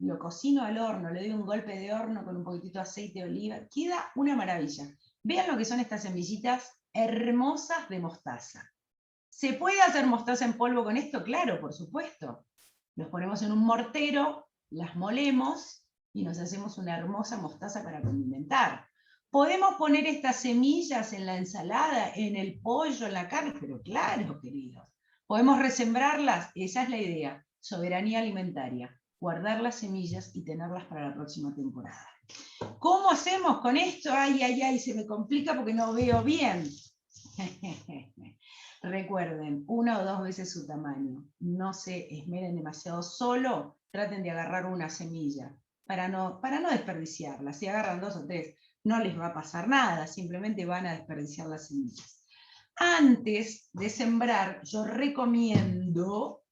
[SPEAKER 2] lo cocino al horno, le doy un golpe de horno con un poquitito de aceite de oliva, queda una maravilla. Vean lo que son estas semillitas hermosas de mostaza. ¿Se puede hacer mostaza en polvo con esto? Claro, por supuesto. Los ponemos en un mortero, las molemos y nos hacemos una hermosa mostaza para condimentar. ¿Podemos poner estas semillas en la ensalada, en el pollo, en la carne? Pero claro, queridos. ¿Podemos resembrarlas? Esa es la idea. Soberanía alimentaria. Guardar las semillas y tenerlas para la próxima temporada. ¿Cómo hacemos con esto? Ay, ay, ay, se me complica porque no veo bien. Recuerden, 1 o 2 veces su tamaño. No se esmeren demasiado, solo traten de agarrar una semilla para no desperdiciarla. Si agarran 2 o 3, no les va a pasar nada, simplemente van a desperdiciar las semillas. Antes de sembrar, yo recomiendo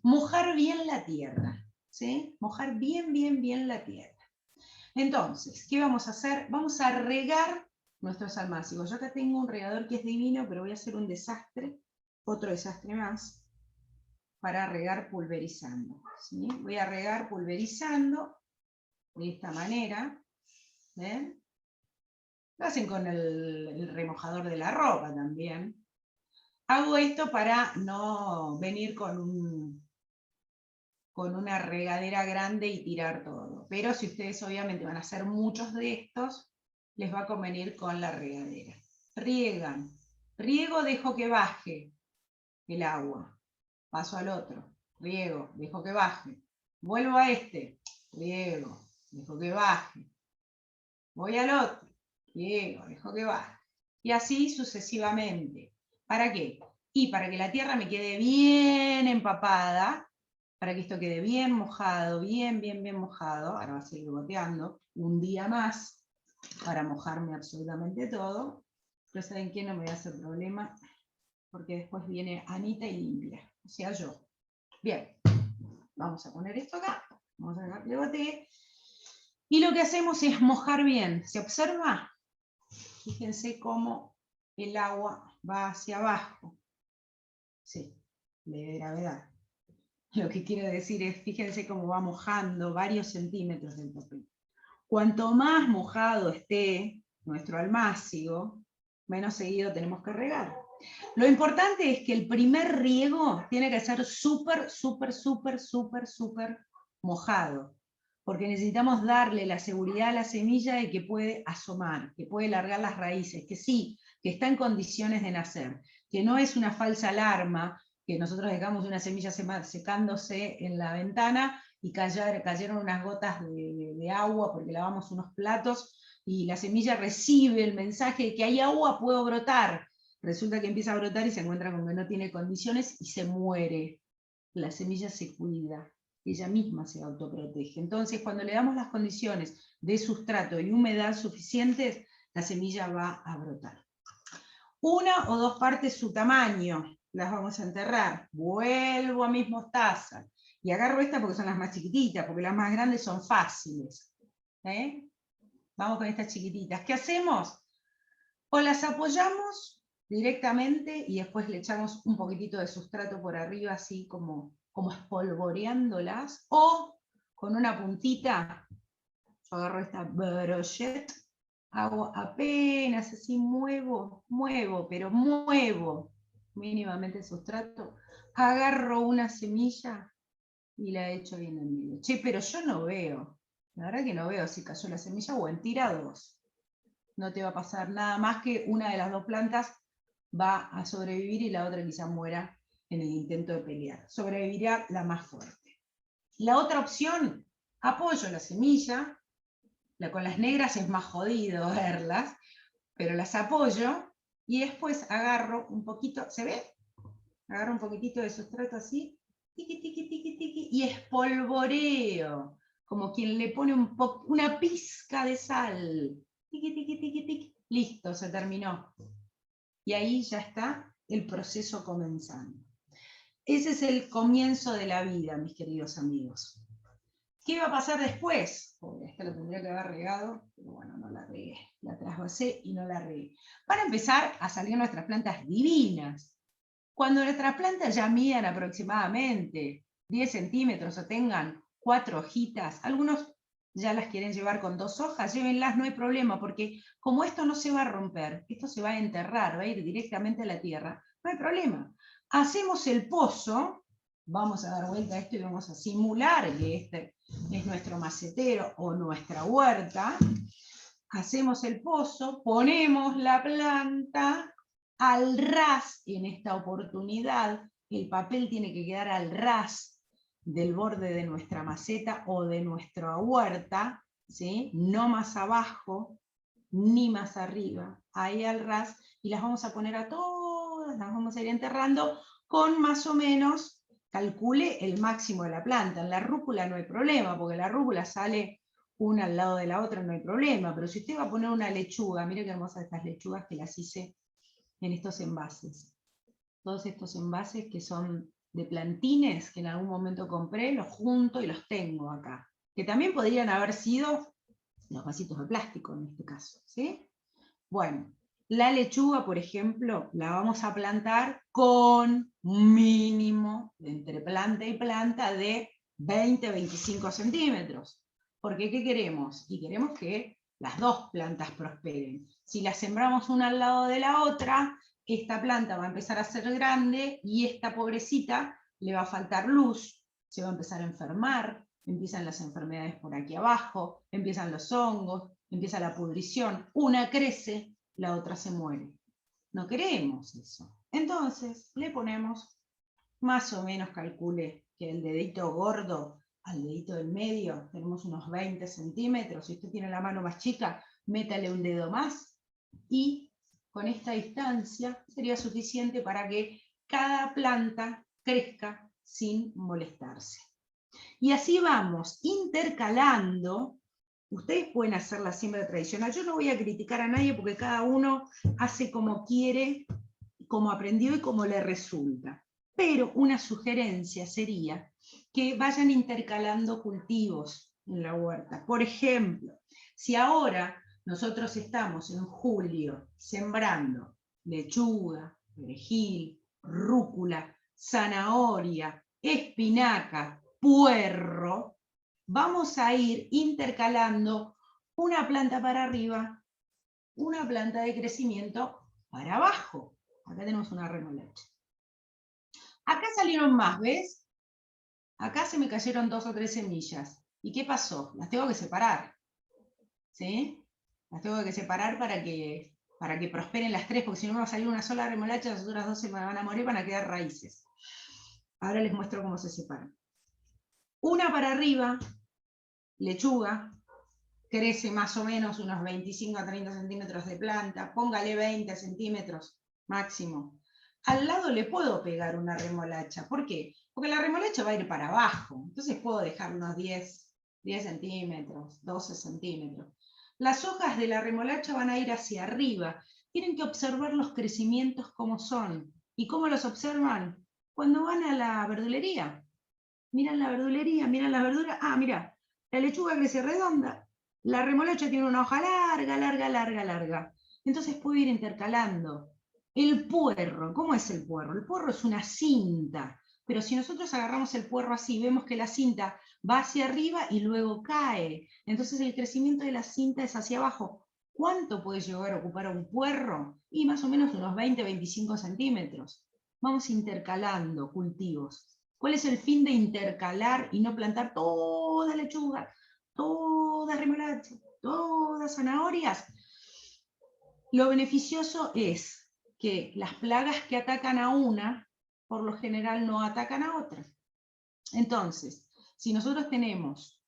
[SPEAKER 2] mojar bien la tierra, ¿sí? Mojar bien, bien, bien la tierra. Entonces, ¿qué vamos a hacer? Vamos a regar nuestros almácigos. Yo acá tengo un regador que es divino, pero voy a hacer un desastre, otro desastre más, para regar pulverizando. ¿Sí? Voy a regar pulverizando de esta manera. ¿Ven? Lo hacen con el remojador de la ropa también. Hago esto para no venir con una regadera grande y tirar todo. Pero si ustedes obviamente van a hacer muchos de estos, les va a convenir con la regadera. Riegan. Riego, dejo que baje el agua. Paso al otro. Riego, dejo que baje. Vuelvo a este. Riego, dejo que baje. Voy al otro. Riego, dejo que baje. Y así sucesivamente. ¿Para qué? Y para que la tierra me quede bien empapada, para que esto quede bien mojado, bien, bien, bien mojado. Ahora va a seguir goteando un día más para mojarme absolutamente todo. Pero ¿saben qué? No me voy a hacer problema, porque después viene Anita y limpia, o sea, yo. Bien, vamos a poner esto acá, vamos a dejar que gotee. Y lo que hacemos es mojar bien. ¿Se observa? Fíjense cómo el agua va hacia abajo. Sí, ley de gravedad. Lo que quiero decir es, fíjense cómo va mojando varios centímetros del papel. Cuanto más mojado esté nuestro almácigo, menos seguido tenemos que regar. Lo importante es que el primer riego tiene que ser súper, súper, súper, súper, súper mojado, porque necesitamos darle la seguridad a la semilla de que puede asomar, que puede largar las raíces, que sí, que está en condiciones de nacer, que no es una falsa alarma, que nosotros dejamos una semilla secándose en la ventana y cayeron unas gotas de agua porque lavamos unos platos y la semilla recibe el mensaje de que hay agua, puedo brotar. Resulta que empieza a brotar y se encuentra con que no tiene condiciones y se muere. La semilla se cuida, ella misma se autoprotege. Entonces, cuando le damos las condiciones de sustrato y humedad suficientes, la semilla va a brotar. 1 o 2 partes su tamaño, las vamos a enterrar. Vuelvo a mis mostazas. Y agarro esta porque son las más chiquititas, porque las más grandes son fáciles. Vamos con estas chiquititas. ¿Qué hacemos? O las apoyamos directamente y después le echamos un poquitito de sustrato por arriba, así como espolvoreándolas, o con una puntita, yo agarro esta brochette, hago apenas así, muevo, pero muevo mínimamente el sustrato, agarro una semilla y la echo bien en medio. Che, pero yo no veo, la verdad que no veo si cayó la semilla o en tira 2. No te va a pasar nada más que una de las 2 plantas va a sobrevivir y la otra quizá muera en el intento de pelear. Sobrevivirá la más fuerte. La otra opción, apoyo la semilla, con las negras es más jodido verlas, pero las apoyo y después agarro un poquito, ¿se ve? Agarro un poquitito de sustrato así, tiqui, tiqui, tiqui, tiqui, y espolvoreo, como quien le pone una pizca de sal. Tiqui, tiqui, tiqui, tiqui. Listo, se terminó. Y ahí ya está el proceso comenzando. Ese es el comienzo de la vida, mis queridos amigos. ¿Qué va a pasar después? Esta lo tendría que haber regado, pero bueno, no la regué. La trasvasé y no la regué. Van a empezar a salir nuestras plantas divinas. Cuando nuestras plantas ya midan aproximadamente 10 centímetros o tengan 4 hojitas, algunos ya las quieren llevar con 2 hojas, llévenlas, no hay problema, porque como esto no se va a romper, esto se va a enterrar, va a ir directamente a la tierra, no hay problema. Hacemos el pozo, vamos a dar vuelta a esto y vamos a simular que este es nuestro macetero o nuestra huerta. Hacemos el pozo, ponemos la planta al ras. En esta oportunidad el papel tiene que quedar al ras del borde de nuestra maceta o de nuestra huerta, ¿sí? No más abajo ni más arriba, ahí al ras, y las vamos a poner a todas, las vamos a ir enterrando con más o menos, calcule el máximo de la planta. En la rúcula no hay problema, porque la rúcula sale una al lado de la otra, no hay problema, pero si usted va a poner una lechuga, mire qué hermosas estas lechugas que las hice en estos envases. Todos estos envases que son de plantines, que en algún momento compré, los junto y los tengo acá. Que también podrían haber sido los vasitos de plástico en este caso, ¿sí? Bueno, la lechuga, por ejemplo, la vamos a plantar con un mínimo de entre planta y planta de 20-25 centímetros. Porque ¿qué queremos? Y queremos que las dos plantas prosperen. Si las sembramos una al lado de la otra, esta planta va a empezar a ser grande y esta pobrecita le va a faltar luz, se va a empezar a enfermar, empiezan las enfermedades por aquí abajo, empiezan los hongos, empieza la pudrición, una crece, la otra se muere. No queremos eso. Entonces le ponemos, más o menos calcule que el dedito gordo al dedito del medio, tenemos unos 20 centímetros, si usted tiene la mano más chica, métale un dedo más, y con esta distancia sería suficiente para que cada planta crezca sin molestarse. Y así vamos intercalando. Ustedes pueden hacer la siembra tradicional. Yo no voy a criticar a nadie porque cada uno hace como quiere, como aprendió y como le resulta. Pero una sugerencia sería que vayan intercalando cultivos en la huerta. Por ejemplo, si ahora nosotros estamos en julio sembrando lechuga, perejil, rúcula, zanahoria, espinaca, puerro, vamos a ir intercalando una planta para arriba, una planta de crecimiento para abajo. Acá tenemos una remolacha. Acá salieron más, ¿ves? Acá se me cayeron 2 o 3 semillas. ¿Y qué pasó? Las tengo que separar. ¿Sí? Las tengo que separar para que prosperen las 3, porque si no me va a salir una sola remolacha, las otras 2 se me van a morir, van a quedar raíces. Ahora les muestro cómo se separan. Una para arriba, lechuga, crece más o menos unos 25 a 30 centímetros de planta, póngale 20 centímetros máximo. Al lado le puedo pegar una remolacha. ¿Por qué? Porque la remolacha va a ir para abajo, entonces puedo dejar unos 10 centímetros, 12 centímetros. Las hojas de la remolacha van a ir hacia arriba. Tienen que observar los crecimientos como son. ¿Y cómo los observan? Cuando van a la verdulería. Miran la verdulería, miran las verduras. Ah, mira, la lechuga crece redonda, la remolacha tiene una hoja larga, larga, larga, larga. Entonces puedo ir intercalando. El puerro, ¿cómo es el puerro? El puerro es una cinta, pero si nosotros agarramos el puerro así, vemos que la cinta va hacia arriba y luego cae. Entonces el crecimiento de la cinta es hacia abajo. ¿Cuánto puede llegar a ocupar un puerro? Y más o menos unos 20-25 centímetros. Vamos intercalando cultivos. ¿Cuál es el fin de intercalar y no plantar toda lechuga, toda remolacha, todas zanahorias? Lo beneficioso es que las plagas que atacan a una, por lo general no atacan a otras. Entonces, si nosotros tenemos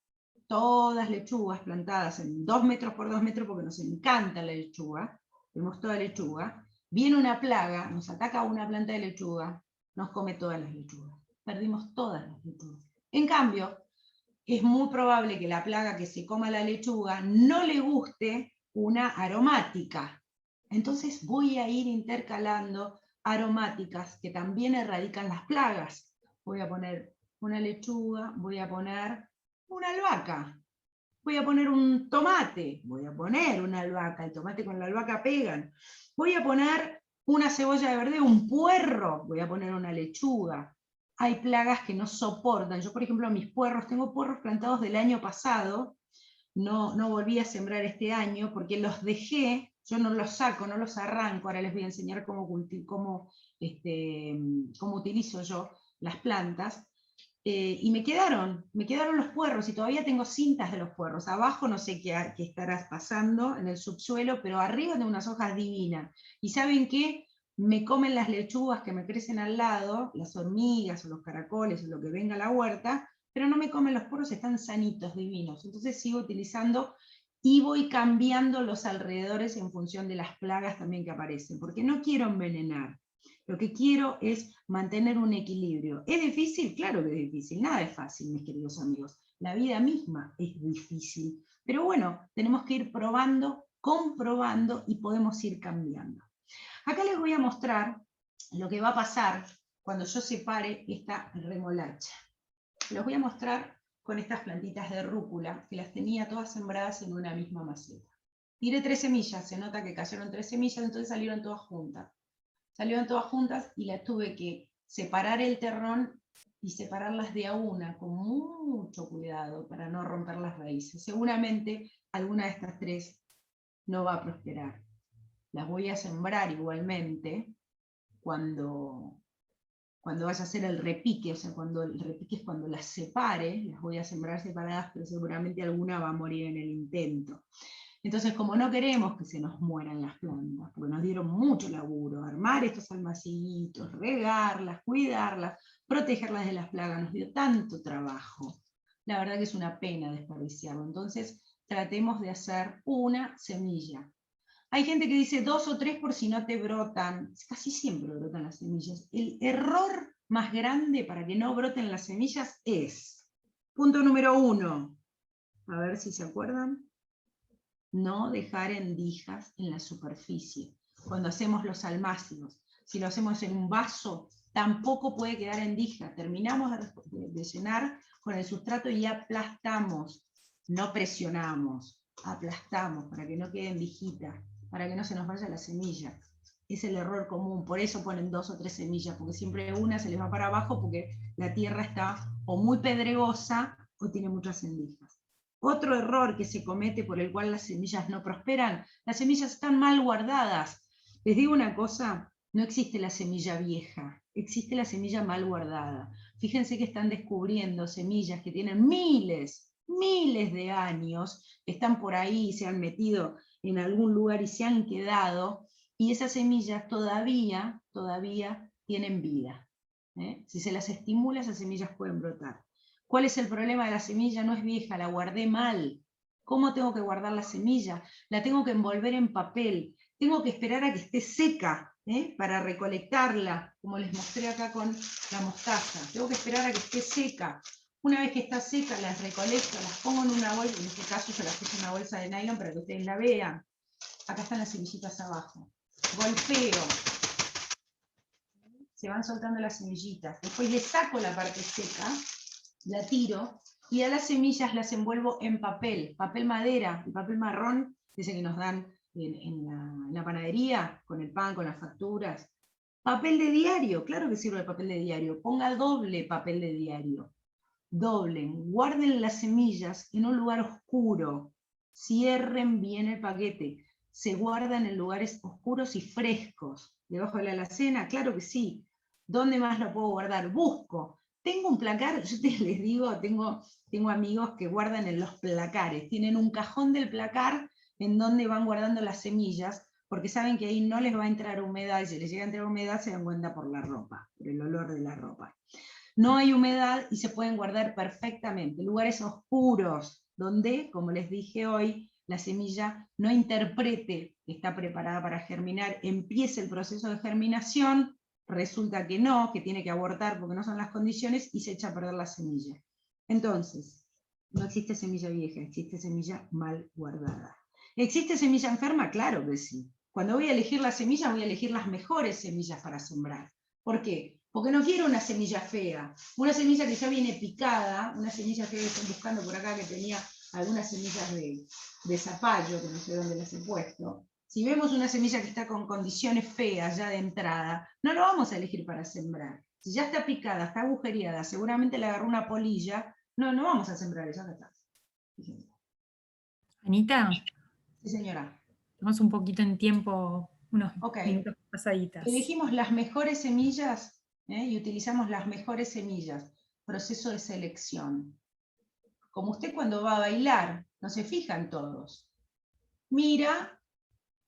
[SPEAKER 2] todas lechugas plantadas en 2 metros por 2 metros, porque nos encanta la lechuga, tenemos toda lechuga, viene una plaga, nos ataca una planta de lechuga, nos come todas las lechugas. Perdimos todas las lechugas. En cambio, es muy probable que la plaga que se coma la lechuga no le guste una aromática. Entonces voy a ir intercalando aromáticas que también erradican las plagas. Voy a poner una lechuga, voy a poner una albahaca, voy a poner un tomate, voy a poner una albahaca, el tomate con la albahaca pegan, voy a poner una cebolla de verdeo, un puerro, voy a poner una lechuga. Hay plagas que no soportan. Yo, por ejemplo, mis puerros, tengo puerros plantados del año pasado, no volví a sembrar este año porque los dejé, yo no los saco, no los arranco, ahora les voy a enseñar cómo utilizo yo las plantas, y me quedaron los puerros, y todavía tengo cintas de los puerros. Abajo no sé qué estarás pasando en el subsuelo, pero arriba tengo unas hojas divinas. ¿Y saben qué? Me comen las lechugas que me crecen al lado, las hormigas o los caracoles o lo que venga a la huerta, pero no me comen los puerros, están sanitos, divinos. Entonces sigo utilizando y voy cambiando los alrededores en función de las plagas también que aparecen, porque no quiero envenenar. Lo que quiero es mantener un equilibrio. ¿Es difícil? Claro que es difícil. Nada es fácil, mis queridos amigos. La vida misma es difícil. Pero bueno, tenemos que ir probando, comprobando y podemos ir cambiando. Acá les voy a mostrar lo que va a pasar cuando yo separe esta remolacha. Les voy a mostrar con estas plantitas de rúcula, que las tenía todas sembradas en una misma maceta. Tiré 3 semillas, se nota que cayeron 3 semillas, entonces salieron todas juntas. Salieron todas juntas y las tuve que separar el terrón y separarlas de a una, con mucho cuidado para no romper las raíces. Seguramente alguna de estas 3 no va a prosperar. Las voy a sembrar igualmente cuando vaya a hacer el repique, o sea, cuando el repique es cuando las separe, las voy a sembrar separadas, pero seguramente alguna va a morir en el intento. Entonces, como no queremos que se nos mueran las plantas, porque nos dieron mucho laburo, armar estos almacencitos, regarlas, cuidarlas, protegerlas de las plagas, nos dio tanto trabajo. La verdad que es una pena desperdiciarlo. Entonces, tratemos de hacer una semilla. Hay gente que dice 2 o 3 por si no te brotan. Casi siempre brotan las semillas. El error más grande para que no broten las semillas es, punto número 1, a ver si se acuerdan, no dejar endijas en la superficie. Cuando hacemos los almácigos, si lo hacemos en un vaso, tampoco puede quedar endija. Terminamos de llenar con el sustrato y aplastamos, no presionamos, aplastamos para que no quede endijita, para que no se nos vaya la semilla. Es el error común, por eso ponen 2 o 3 semillas, porque siempre una se les va para abajo porque la tierra está o muy pedregosa o tiene muchas endijas. Otro error que se comete por el cual las semillas no prosperan, las semillas están mal guardadas. Les digo una cosa, no existe la semilla vieja, existe la semilla mal guardada. Fíjense que están descubriendo semillas que tienen miles de años, están por ahí, se han metido en algún lugar y se han quedado, y esas semillas todavía tienen vida. Si se las estimula, esas semillas pueden brotar. ¿Cuál es el problema de la semilla? No es vieja, la guardé mal. ¿Cómo tengo que guardar la semilla? La tengo que envolver en papel. Tengo que esperar a que esté seca para recolectarla, como les mostré acá con la mostaza. Tengo que esperar a que esté seca. Una vez que está seca, las recolecto, las pongo en una bolsa. En este caso yo las puse en una bolsa de nylon para que ustedes la vean. Acá están las semillitas abajo. Golpeo. Se van soltando las semillitas. Después le saco la parte seca, la tiro, y a las semillas las envuelvo en papel madera, el papel marrón, ese que nos dan en la panadería, con el pan, con las facturas. Papel de diario, claro que sirve el papel de diario. Ponga doble papel de diario. Doblen, guarden las semillas en un lugar oscuro. Cierren bien el paquete. Se guardan en lugares oscuros y frescos. ¿Debajo de la alacena? Claro que sí. ¿Dónde más lo puedo guardar? Busco. Tengo un placar, yo les digo, tengo amigos que guardan en los placares. Tienen un cajón del placar en donde van guardando las semillas, porque saben que ahí no les va a entrar humedad, y si les llega a entrar humedad se dan cuenta por la ropa, por el olor de la ropa. No hay humedad y se pueden guardar perfectamente. Lugares oscuros, donde, como les dije hoy, la semilla no interprete que está preparada para germinar, empiece el proceso de germinación, resulta que no, que tiene que abortar porque no son las condiciones, y se echa a perder la semilla. Entonces, no existe semilla vieja, existe semilla mal guardada. ¿Existe semilla enferma? Claro que sí. Cuando voy a elegir la semilla, voy a elegir las mejores semillas para sembrar. ¿Por qué? Porque no quiero una semilla fea, una semilla que ya viene picada, una semilla que estoy buscando por acá que tenía algunas semillas de zapallo, que no sé dónde las he puesto. Si vemos una semilla que está con condiciones feas ya de entrada, no lo vamos a elegir para sembrar. Si ya está picada, está agujereada, seguramente le agarró una polilla, no vamos a sembrar eso. Acá está.
[SPEAKER 1] Anita,
[SPEAKER 2] Sí, señora.
[SPEAKER 1] estamos un poquito en tiempo, unos
[SPEAKER 2] Ok.
[SPEAKER 1] minutos pasaditas.
[SPEAKER 2] Elegimos las mejores semillas y utilizamos las mejores semillas. Proceso de selección. Como usted cuando va a bailar, no se fijan todos. Mira,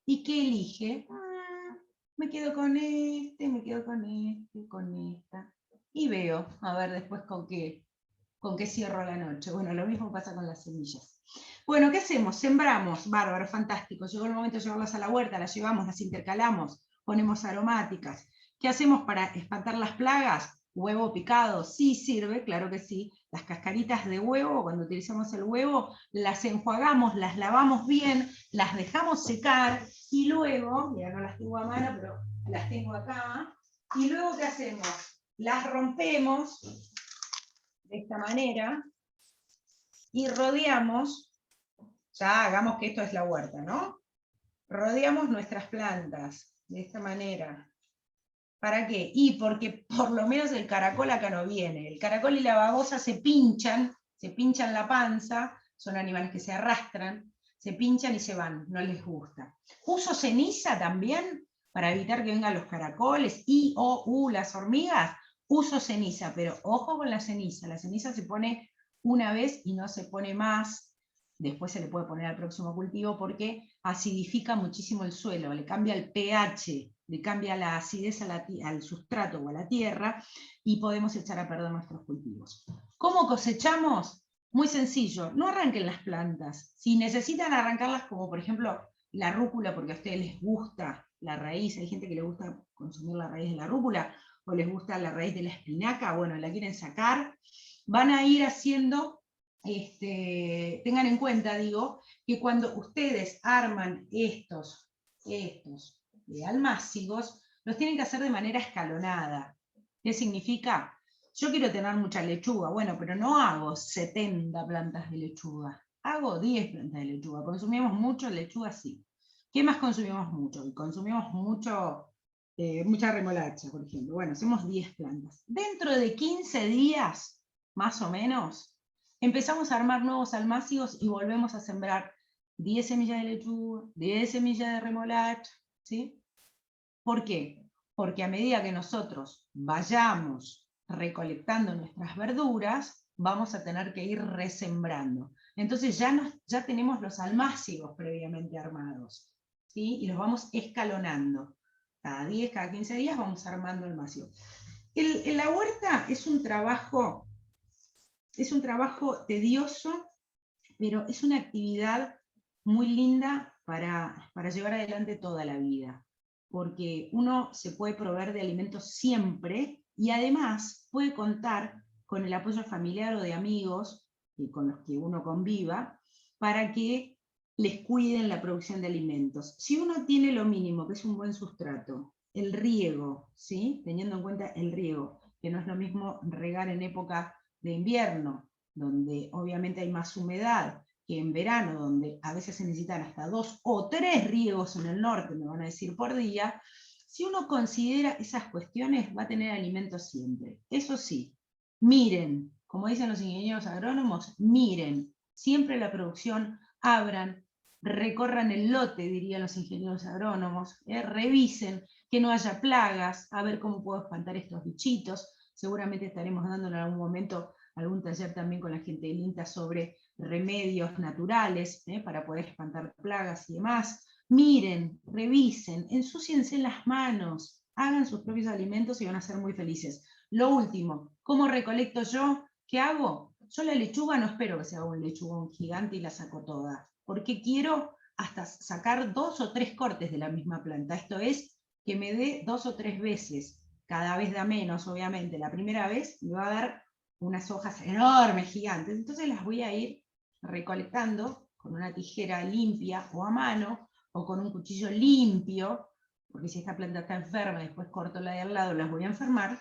[SPEAKER 2] ¿y qué elige? Me quedo con este, me quedo con este, con esta. Y veo, a ver después con qué cierro la noche. Bueno, lo mismo pasa con las semillas. Bueno, ¿qué hacemos? Sembramos, bárbaro, fantástico. Llegó el momento de llevarlas a la huerta, las llevamos, las intercalamos, ponemos aromáticas. ¿Qué hacemos para espantar las plagas? Huevo picado, sí sirve, claro que sí. Las cascaritas de huevo, cuando utilizamos el huevo, las enjuagamos, las lavamos bien, las dejamos secar, y luego, mira, no las tengo a mano, pero las tengo acá, y luego ¿qué hacemos? Las rompemos de esta manera, y rodeamos, ya hagamos que esto es la huerta, ¿no? Rodeamos nuestras plantas de esta manera. ¿Para qué? Y porque por lo menos el caracol acá no viene. El caracol y la babosa se pinchan la panza, son animales que se arrastran, se pinchan y se van, no les gusta. Uso ceniza también, para evitar que vengan los caracoles las hormigas. Uso ceniza, pero ojo con la ceniza se pone una vez y no se pone más. Después se le puede poner al próximo cultivo porque acidifica muchísimo el suelo, le cambia el pH, le cambia la acidez al sustrato o a la tierra, y podemos echar a perder nuestros cultivos. ¿Cómo cosechamos? Muy sencillo, no arranquen las plantas. Si necesitan arrancarlas, como por ejemplo la rúcula, porque a ustedes les gusta la raíz, hay gente que le gusta consumir la raíz de la rúcula, o les gusta la raíz de la espinaca, bueno, la quieren sacar, van a ir haciendo, tengan en cuenta, digo, que cuando ustedes arman estos almácigos, los tienen que hacer de manera escalonada. ¿Qué significa? Yo quiero tener mucha lechuga, bueno, pero no hago 70 plantas de lechuga, hago 10 plantas de lechuga. ¿Consumimos mucho lechuga? Sí. ¿Qué más consumimos mucho? Consumimos mucha remolacha, por ejemplo. Bueno, hacemos 10 plantas. Dentro de 15 días, más o menos, empezamos a armar nuevos almácigos y volvemos a sembrar 10 semillas de lechuga, 10 semillas de remolacha, ¿sí? ¿Por qué? Porque a medida que nosotros vayamos recolectando nuestras verduras, vamos a tener que ir resembrando. Entonces ya tenemos los almácigos previamente armados, ¿sí? Y los vamos escalonando. Cada 10, cada 15 días vamos armando el almácigo. La huerta es un trabajo tedioso, pero es una actividad muy linda para llevar adelante toda la vida, porque uno se puede proveer de alimentos siempre, y además puede contar con el apoyo familiar o de amigos con los que uno conviva, para que les cuiden la producción de alimentos. Si uno tiene lo mínimo, que es un buen sustrato, el riego, ¿sí? Teniendo en cuenta el riego, que no es lo mismo regar en época de invierno, donde obviamente hay más humedad, que en verano, donde a veces se necesitan hasta 2 o 3 riegos en el norte, me van a decir, por día. Si uno considera esas cuestiones, va a tener alimentos siempre. Eso sí, miren, como dicen los ingenieros agrónomos, miren siempre la producción, abran, recorran el lote, dirían los ingenieros agrónomos, revisen que no haya plagas, a ver cómo puedo espantar estos bichitos. Seguramente estaremos dando en algún momento algún taller también con la gente del INTA sobre remedios naturales para poder espantar plagas y demás. miren, revisen, ensúciense las manos, hagan sus propios alimentos y van a ser muy felices. Lo último, ¿cómo recolecto yo? ¿Qué hago? Yo la lechuga no espero que sea un lechugón gigante y la saco toda, porque quiero hasta sacar 2 o 3 cortes de la misma planta. Esto es, que me dé 2 o 3 veces, cada vez da menos, obviamente. La primera vez me va a dar unas hojas enormes, gigantes, entonces las voy a ir recolectando con una tijera limpia o a mano, o con un cuchillo limpio, porque si esta planta está enferma y después corto la de al lado, las voy a enfermar,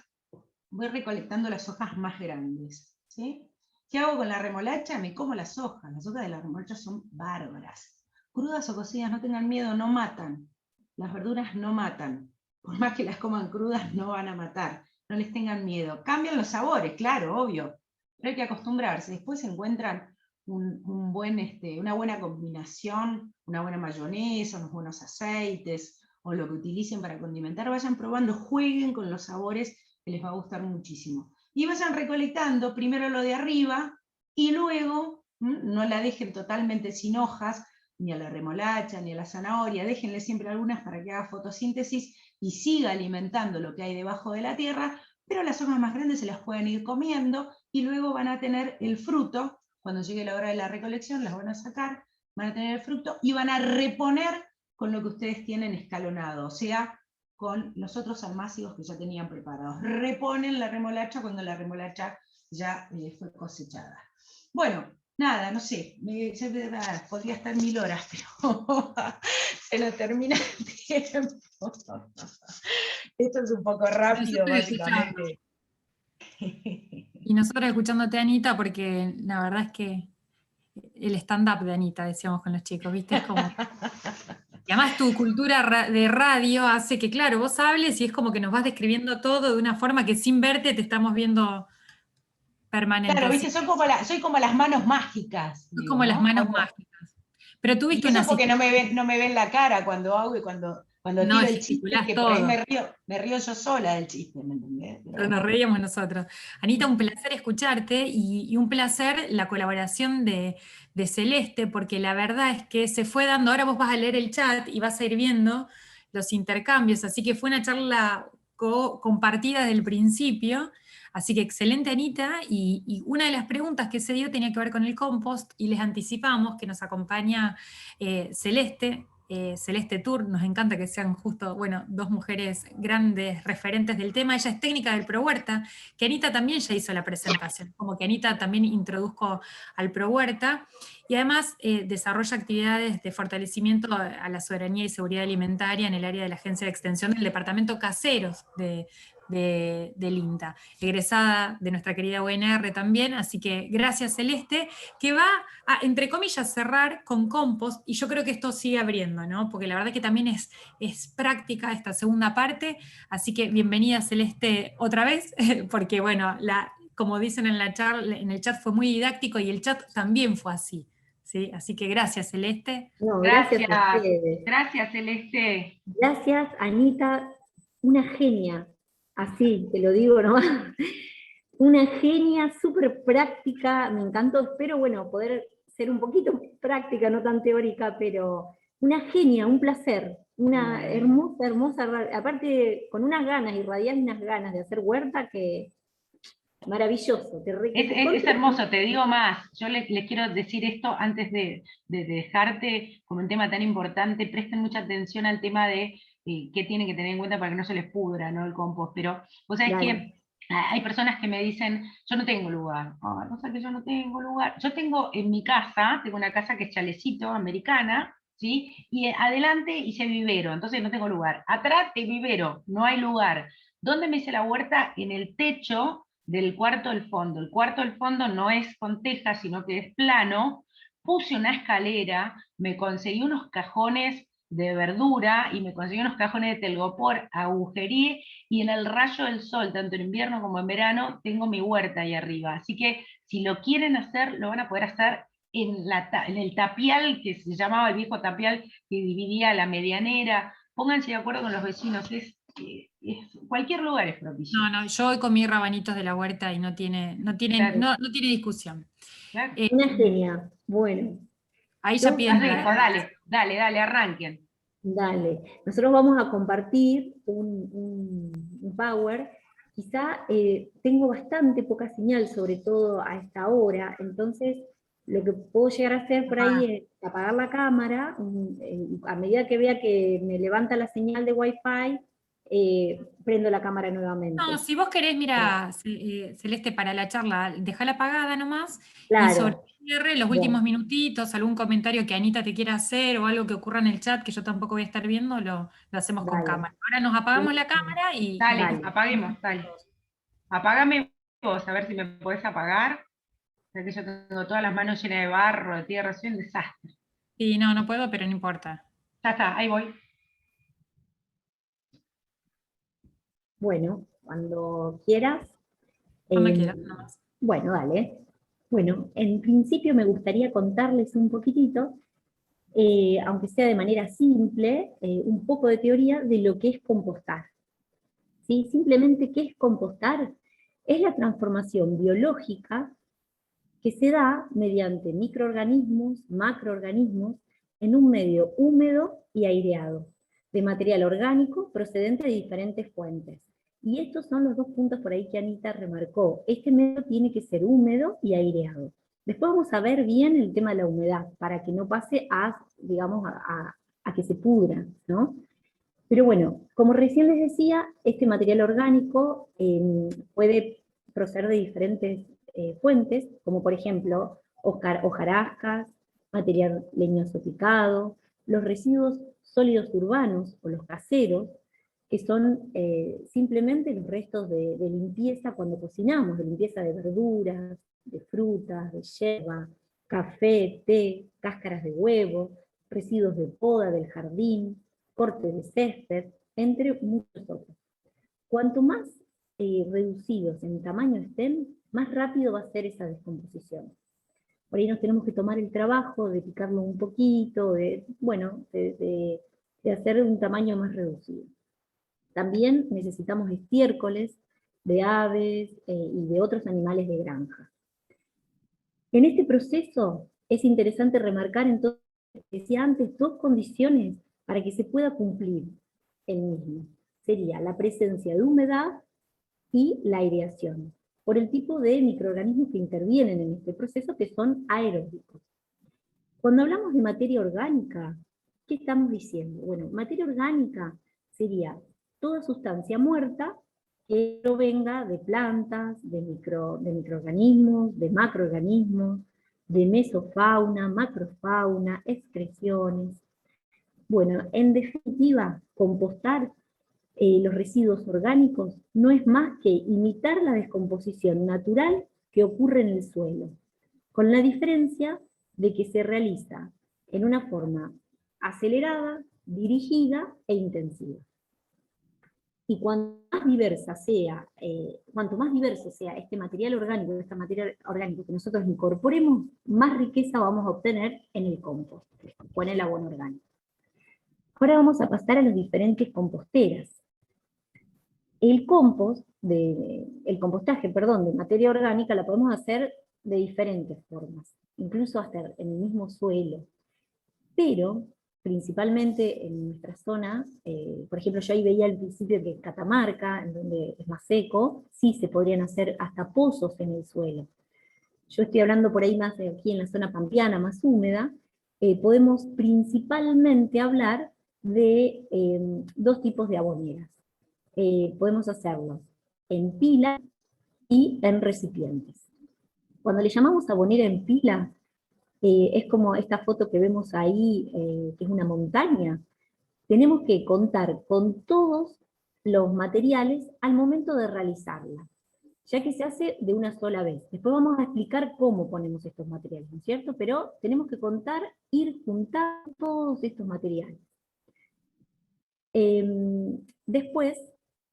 [SPEAKER 2] voy recolectando las hojas más grandes. ¿Sí? ¿Qué hago con la remolacha? Me como las hojas de la remolacha son bárbaras. Crudas o cocidas, no tengan miedo, no matan. Las verduras no matan. Por más que las coman crudas, no van a matar. No les tengan miedo. Cambian los sabores, claro, obvio. Pero hay que acostumbrarse. Después se encuentran una buena combinación, una buena mayonesa, unos buenos aceites, o lo que utilicen para condimentar. Vayan probando, jueguen con los sabores, que les va a gustar muchísimo. Y vayan recolectando primero lo de arriba, y luego no la dejen totalmente sin hojas, ni a la remolacha, ni a la zanahoria, déjenle siempre algunas para que haga fotosíntesis y siga alimentando lo que hay debajo de la tierra, pero las hojas más grandes se las pueden ir comiendo, y luego van a tener el fruto. Cuando llegue la hora de la recolección las van a sacar, van a tener el fruto y van a reponer con lo que ustedes tienen escalonado, o sea, con los otros almácigos que ya tenían preparados. Reponen la remolacha cuando la remolacha ya fue cosechada. Bueno, nada, no sé, podría estar 1000 horas, pero se nos termina el tiempo. Esto es un poco rápido, básicamente.
[SPEAKER 1] Y nosotros escuchándote, Anita, porque la verdad es que el stand-up de Anita, decíamos con los chicos, ¿viste? Es como... Y además tu cultura de radio hace que, claro, vos hables y es como que nos vas describiendo todo de una forma que sin verte te estamos viendo permanente.
[SPEAKER 2] Claro,
[SPEAKER 1] Así
[SPEAKER 2] viste, soy como las manos mágicas,
[SPEAKER 1] es
[SPEAKER 2] digo,
[SPEAKER 1] como las
[SPEAKER 2] ¿no?
[SPEAKER 1] manos mágicas. Pero
[SPEAKER 2] Y
[SPEAKER 1] tuviste
[SPEAKER 2] eso
[SPEAKER 1] una
[SPEAKER 2] porque
[SPEAKER 1] situación,
[SPEAKER 2] no me ven la cara cuando hago y cuando
[SPEAKER 1] no,
[SPEAKER 2] tiro el chiste,
[SPEAKER 1] gesticulás
[SPEAKER 2] que por ahí
[SPEAKER 1] todo.
[SPEAKER 2] me río yo sola del chiste, ¿me entendés? Pero
[SPEAKER 1] Pero nos
[SPEAKER 2] bueno.
[SPEAKER 1] reíamos nosotros. Anita, un placer escucharte y un placer la colaboración de Celeste, porque la verdad es que se fue dando, ahora vos vas a leer el chat y vas a ir viendo los intercambios, así que fue una charla compartida desde el principio, así que excelente Anita, y una de las preguntas que se dio tenía que ver con el compost, y les anticipamos que nos acompaña Celeste. Celeste Tour, nos encanta que sean justo, bueno, dos mujeres grandes referentes del tema. Ella es técnica del Pro Huerta, que Anita también ya hizo la presentación, como que Anita también introdujo al Pro Huerta, y además desarrolla actividades de fortalecimiento a la soberanía y seguridad alimentaria en el área de la Agencia de Extensión del Departamento Caseros del INTA, egresada de nuestra querida UNR también, así que gracias Celeste, que va a, entre comillas, cerrar con compost, y yo creo que esto sigue abriendo, ¿no? Porque la verdad que también es práctica esta segunda parte, así que bienvenida Celeste otra vez, porque bueno, como dicen en el chat fue muy didáctico y el chat también fue así, ¿sí? Así que gracias Celeste.
[SPEAKER 3] No, gracias
[SPEAKER 2] Gracias,
[SPEAKER 3] a ustedes.
[SPEAKER 2] gracias Celeste.
[SPEAKER 3] Gracias, Anita, una genia. Así, te lo digo nomás. Una genia, súper práctica, me encantó. Espero, bueno, poder ser un poquito práctica, no tan teórica, pero una genia, un placer. Una hermosa, hermosa, aparte con unas ganas, irradiar unas ganas de hacer huerta que maravilloso.
[SPEAKER 2] Es hermoso, te digo más, yo les quiero decir esto antes de dejarte con un tema tan importante, presten mucha atención al tema de qué tienen que tener en cuenta para que no se les pudra, ¿no? El compost, pero vos sabés que hay personas que me dicen, yo no tengo lugar, no sé que yo no tengo lugar, yo tengo en mi casa, tengo una casa que es chalecito, americana, ¿sí? Y adelante hice vivero, entonces no tengo lugar, atrás de vivero, no hay lugar. ¿Dónde me hice la huerta? En el techo del cuarto del fondo. El cuarto del fondo no es con tejas, sino que es plano. Puse una escalera, me conseguí unos cajones de verdura y me conseguí unos cajones de telgopor, agujerí, y en el rayo del sol, tanto en invierno como en verano, tengo mi huerta ahí arriba. Así que si lo quieren hacer, lo van a poder hacer en el tapial, que se llamaba el viejo tapial, que dividía la medianera. Pónganse de acuerdo con los vecinos, cualquier lugar es propicio.
[SPEAKER 1] No, yo hoy comí rabanitos de la huerta y
[SPEAKER 2] Claro,
[SPEAKER 1] no tiene discusión.
[SPEAKER 2] claro.
[SPEAKER 3] una genia. Bueno,
[SPEAKER 1] Ahí ya
[SPEAKER 3] yo
[SPEAKER 1] piden
[SPEAKER 2] Perfecto, dale, arranquen.
[SPEAKER 3] Dale. Nosotros vamos a compartir un Power. Quizá tengo bastante poca señal, sobre todo a esta hora, entonces lo que puedo llegar a hacer por ahí es apagar la cámara, a medida que vea que me levanta la señal de Wi-Fi, prendo la cámara
[SPEAKER 1] No,
[SPEAKER 3] nuevamente.
[SPEAKER 1] si vos querés, mira, Celeste, para la charla, dejala apagada nomás, y sobre
[SPEAKER 3] Claro,
[SPEAKER 1] el cierre, los últimos
[SPEAKER 3] bueno,
[SPEAKER 1] minutitos, algún comentario que Anita te quiera hacer o algo que ocurra en el chat que yo tampoco voy a estar viendo, lo hacemos con
[SPEAKER 3] dale.
[SPEAKER 1] cámara. Ahora nos apagamos la
[SPEAKER 3] Buenísimo.
[SPEAKER 1] cámara y
[SPEAKER 2] Dale,
[SPEAKER 3] Dale.
[SPEAKER 2] apaguemos, dale. Apágame vos, a ver si me podés apagar. Ya que yo tengo todas las manos llenas de barro, de tierra, soy un desastre.
[SPEAKER 1] sí, no, no puedo, pero no importa.
[SPEAKER 2] Ya está, ahí voy.
[SPEAKER 3] Bueno, cuando quieras.
[SPEAKER 1] Cuando
[SPEAKER 3] Eh,
[SPEAKER 1] quieras, nomás.
[SPEAKER 3] bueno, dale. Bueno, en principio me gustaría contarles un poquitito, aunque sea de manera simple, un poco de teoría de lo que es compostar. ¿Sí? Simplemente, ¿qué es compostar? Es la transformación biológica que se da mediante microorganismos, macroorganismos, en un medio húmedo y aireado, de material orgánico procedente de diferentes fuentes. Y estos son los dos puntos por ahí que Anita remarcó. Este medio tiene que ser húmedo y aireado. Después vamos a ver bien el tema de la humedad, para que no pase a, digamos, a que se pudra, ¿no? Pero bueno, como recién les decía, este material orgánico puede proceder de diferentes fuentes, como por ejemplo hojarascas, material leñoso picado, los residuos sólidos urbanos o los caseros, que son simplemente los restos de limpieza cuando cocinamos, de limpieza de verduras, de frutas, de yerba, café, té, cáscaras de huevo, residuos de poda del jardín, corte de césped, entre muchos otros. Cuanto más reducidos en tamaño estén, más rápido va a ser esa descomposición. Por ahí nos tenemos que tomar el trabajo de picarlo un poquito, bueno, de hacer un tamaño más reducido. También necesitamos estiércoles de aves y de otros animales de granja. En este proceso es interesante remarcar entonces, decía antes, dos condiciones para que se pueda cumplir el mismo. Sería la presencia de humedad y la aireación, por el tipo de microorganismos que intervienen en este proceso, que son aeróbicos. Cuando hablamos de materia orgánica, ¿qué estamos diciendo? Bueno, materia orgánica sería toda sustancia muerta que provenga de plantas, de microorganismos, de macroorganismos, de mesofauna, macrofauna, excreciones. Bueno, en definitiva, compostar los residuos orgánicos no es más que imitar la descomposición natural que ocurre en el suelo, con la diferencia de que se realiza en una forma acelerada, dirigida e intensiva. Y cuanto más diverso sea este material orgánico, esta materia orgánica que nosotros incorporemos, más riqueza vamos a obtener en el compost, o en el abono orgánico. Ahora vamos a pasar a las diferentes composteras. El compostaje, de materia orgánica la podemos hacer de diferentes formas, incluso hasta en el mismo suelo. Pero, principalmente en nuestra zona, por ejemplo, yo ahí veía al principio que en Catamarca, en donde es más seco, sí se podrían hacer hasta pozos en el suelo. Yo estoy hablando por ahí más de aquí en la zona pampeana, más húmeda, podemos principalmente hablar de dos tipos de aboneras. Podemos hacerlos en pila y en recipientes. Cuando le llamamos abonera en pila, es como esta foto que vemos ahí, que es una montaña. Tenemos que contar con todos los materiales al momento de realizarla, ya que se hace de una sola vez. Después vamos a explicar cómo ponemos estos materiales, ¿no es cierto? Pero tenemos que contar, ir juntando todos estos materiales. Después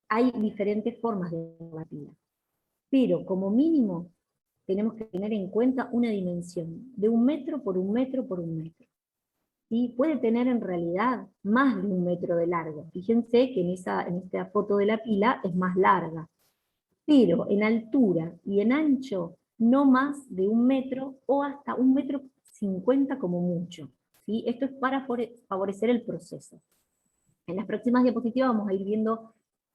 [SPEAKER 3] hay diferentes formas de la pila, pero como mínimo tenemos que tener en cuenta una dimensión de 1 metro por 1 metro por 1 metro. ¿Sí? Puede tener en realidad más de 1 metro de largo. Fíjense que en esta foto de la pila es más larga, pero en altura y en ancho no más de 1 metro o hasta 1,50 m como mucho. ¿sí? Esto es para favorecer el proceso. En las próximas diapositivas vamos a ir viendo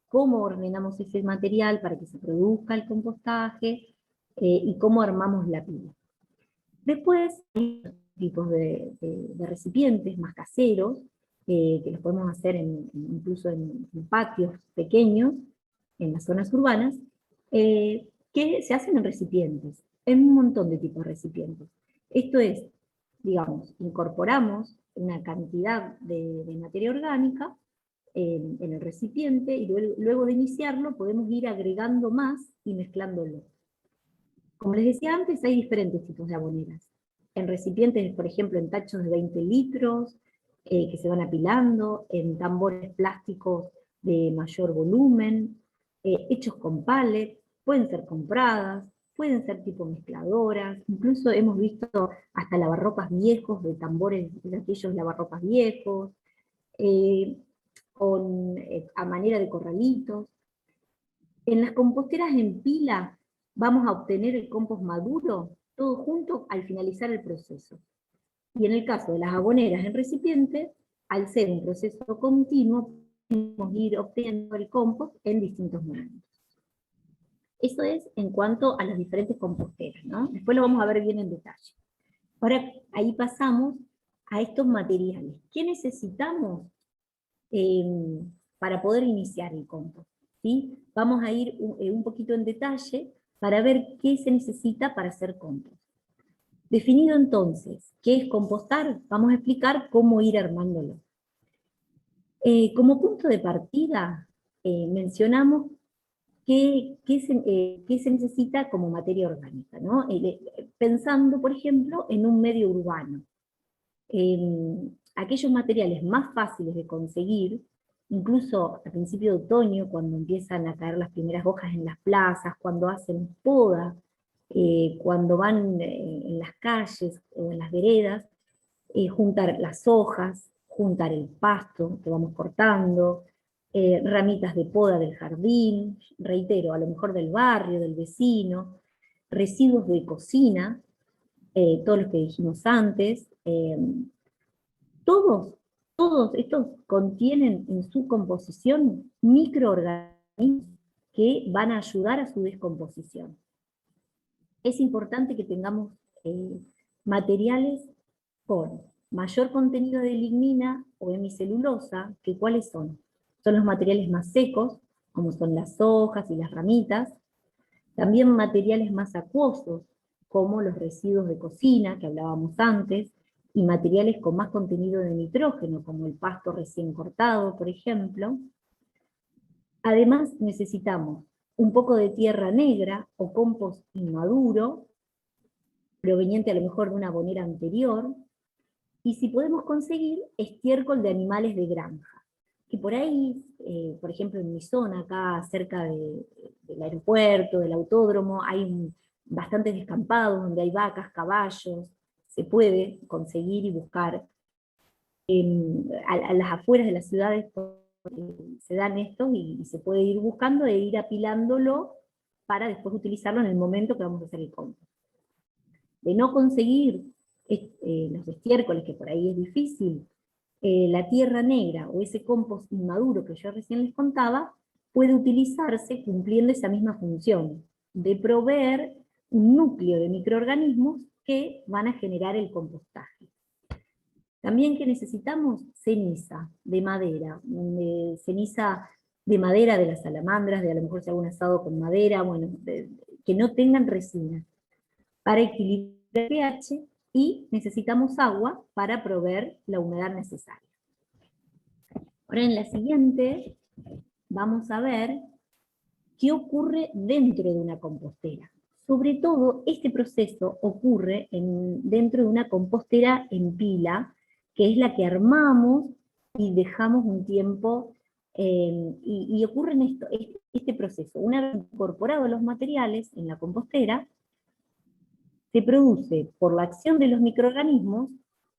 [SPEAKER 3] cómo ordenamos ese material para que se produzca el compostaje y cómo armamos la pila. Después hay tipos de recipientes más caseros, que los podemos hacer incluso en patios pequeños, en las zonas urbanas, que se hacen en recipientes, en un montón de tipos de recipientes. Esto es, digamos, incorporamos una cantidad de materia orgánica en el recipiente, y luego de iniciarlo podemos ir agregando más y mezclándolo. Como les decía antes, hay diferentes tipos de aboneras. En recipientes, por ejemplo, en tachos de 20 litros, que se van apilando, en tambores plásticos de mayor volumen, hechos con pallet, pueden ser compradas, pueden ser tipo mezcladoras, incluso hemos visto hasta lavarropas viejos, de tambores de aquellos lavarropas viejos, a manera de corralitos. En las composteras en pila vamos a obtener el compost maduro, todo junto al finalizar el proceso. Y en el caso de las aboneras en recipiente, al ser un proceso continuo, podemos ir obteniendo el compost en distintos momentos. Eso es en cuanto a las diferentes composteras, ¿no? Después lo vamos a ver bien en detalle. Ahora, ahí pasamos a estos materiales. ¿Qué necesitamos para poder iniciar el compost? ¿Sí? Vamos a ir un poquito en detalle para ver qué se necesita para hacer compost. Definido entonces qué es compostar, vamos a explicar cómo ir armándolo. Como punto de partida, mencionamos qué se necesita como materia orgánica, ¿no? Pensando, por ejemplo, en un medio urbano. Aquellos materiales más fáciles de conseguir, incluso a principio de otoño, cuando empiezan a caer las primeras hojas en las plazas, cuando hacen poda, cuando van en las calles o en las veredas, juntar las hojas, juntar el pasto que vamos cortando, ramitas de poda del jardín, reitero, a lo mejor del barrio, del vecino, residuos de cocina, todos los que dijimos antes, todos estos contienen en su composición microorganismos que van a ayudar a su descomposición. Es importante que tengamos materiales con mayor contenido de lignina o hemicelulosa, que ¿cuáles son? Son los materiales más secos, como son las hojas y las ramitas. También materiales más acuosos, como los residuos de cocina, que hablábamos antes, y materiales con más contenido de nitrógeno, como el pasto recién cortado, por ejemplo. Además necesitamos un poco de tierra negra o compost inmaduro, proveniente a lo mejor de una abonera anterior, y si podemos conseguir estiércol de animales de granja, que por ahí, por ejemplo en mi zona, acá cerca del aeropuerto, del autódromo, hay bastantes descampados donde hay vacas, caballos, se puede conseguir y buscar. A las afueras de las ciudades se dan estos y se puede ir buscando e ir apilándolo para después utilizarlo en el momento que vamos a hacer el compost. De no conseguir los estiércoles, que por ahí es difícil, la tierra negra o ese compost inmaduro que yo recién les contaba, puede utilizarse cumpliendo esa misma función, de proveer un núcleo de microorganismos que van a generar el compostaje. También que necesitamos ceniza de madera, ceniza de madera de las salamandras, de a lo mejor si hago un asado con madera, bueno, que no tengan resina, para equilibrar el pH, y necesitamos agua para proveer la humedad necesaria. Ahora en la siguiente vamos a ver qué ocurre dentro de una compostera. Sobre todo este proceso ocurre dentro de una compostera en pila, que es la que armamos y dejamos un tiempo, y ocurre este proceso. Una vez incorporados los materiales en la compostera, se produce, por la acción de los microorganismos,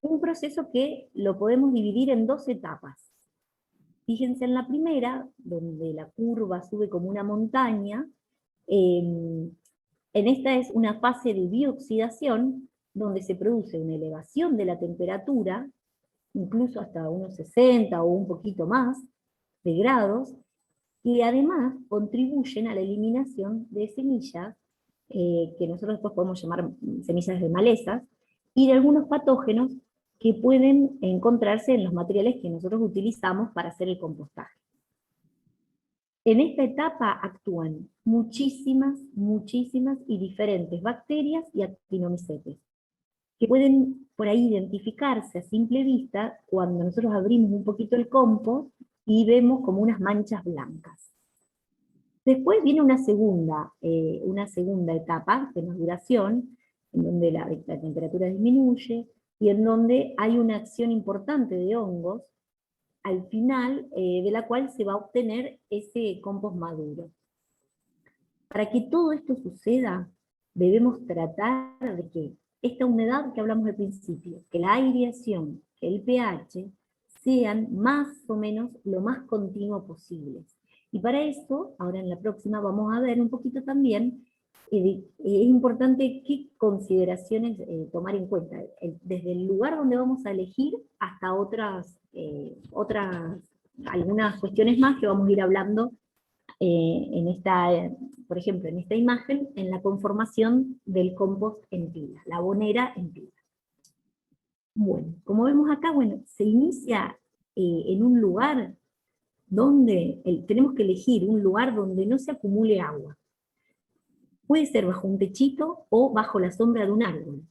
[SPEAKER 3] un proceso que lo podemos dividir en dos etapas. Fíjense en la primera, donde la curva sube como una montaña. En esta es una fase de bioxidación, donde se produce una elevación de la temperatura, incluso hasta unos 60 o un poquito más de grados, y además contribuyen a la eliminación de semillas, que nosotros después podemos llamar semillas de malezas, y de algunos patógenos que pueden encontrarse en los materiales que nosotros utilizamos para hacer el compostaje. En esta etapa actúan muchísimas y diferentes bacterias y actinomicetes, que pueden por ahí identificarse a simple vista cuando nosotros abrimos un poquito el compost y vemos como unas manchas blancas. Después viene una segunda etapa de maduración, en donde la temperatura disminuye, y en donde hay una acción importante de hongos, al final de la cual se va a obtener ese compost maduro. Para que todo esto suceda, debemos tratar de que esta humedad que hablamos al principio, que la aireación, que el pH, sean más o menos lo más continuo posible. Y para eso, ahora en la próxima vamos a ver un poquito también, es importante qué consideraciones tomar en cuenta, desde el lugar donde vamos a elegir hasta algunas cuestiones más que vamos a ir hablando por ejemplo, en esta imagen, en la conformación del compost en pila, la abonera en pila. Bueno, como vemos acá, se inicia en un lugar donde tenemos que elegir un lugar donde no se acumule agua. Puede ser bajo un techito o bajo la sombra de un árbol.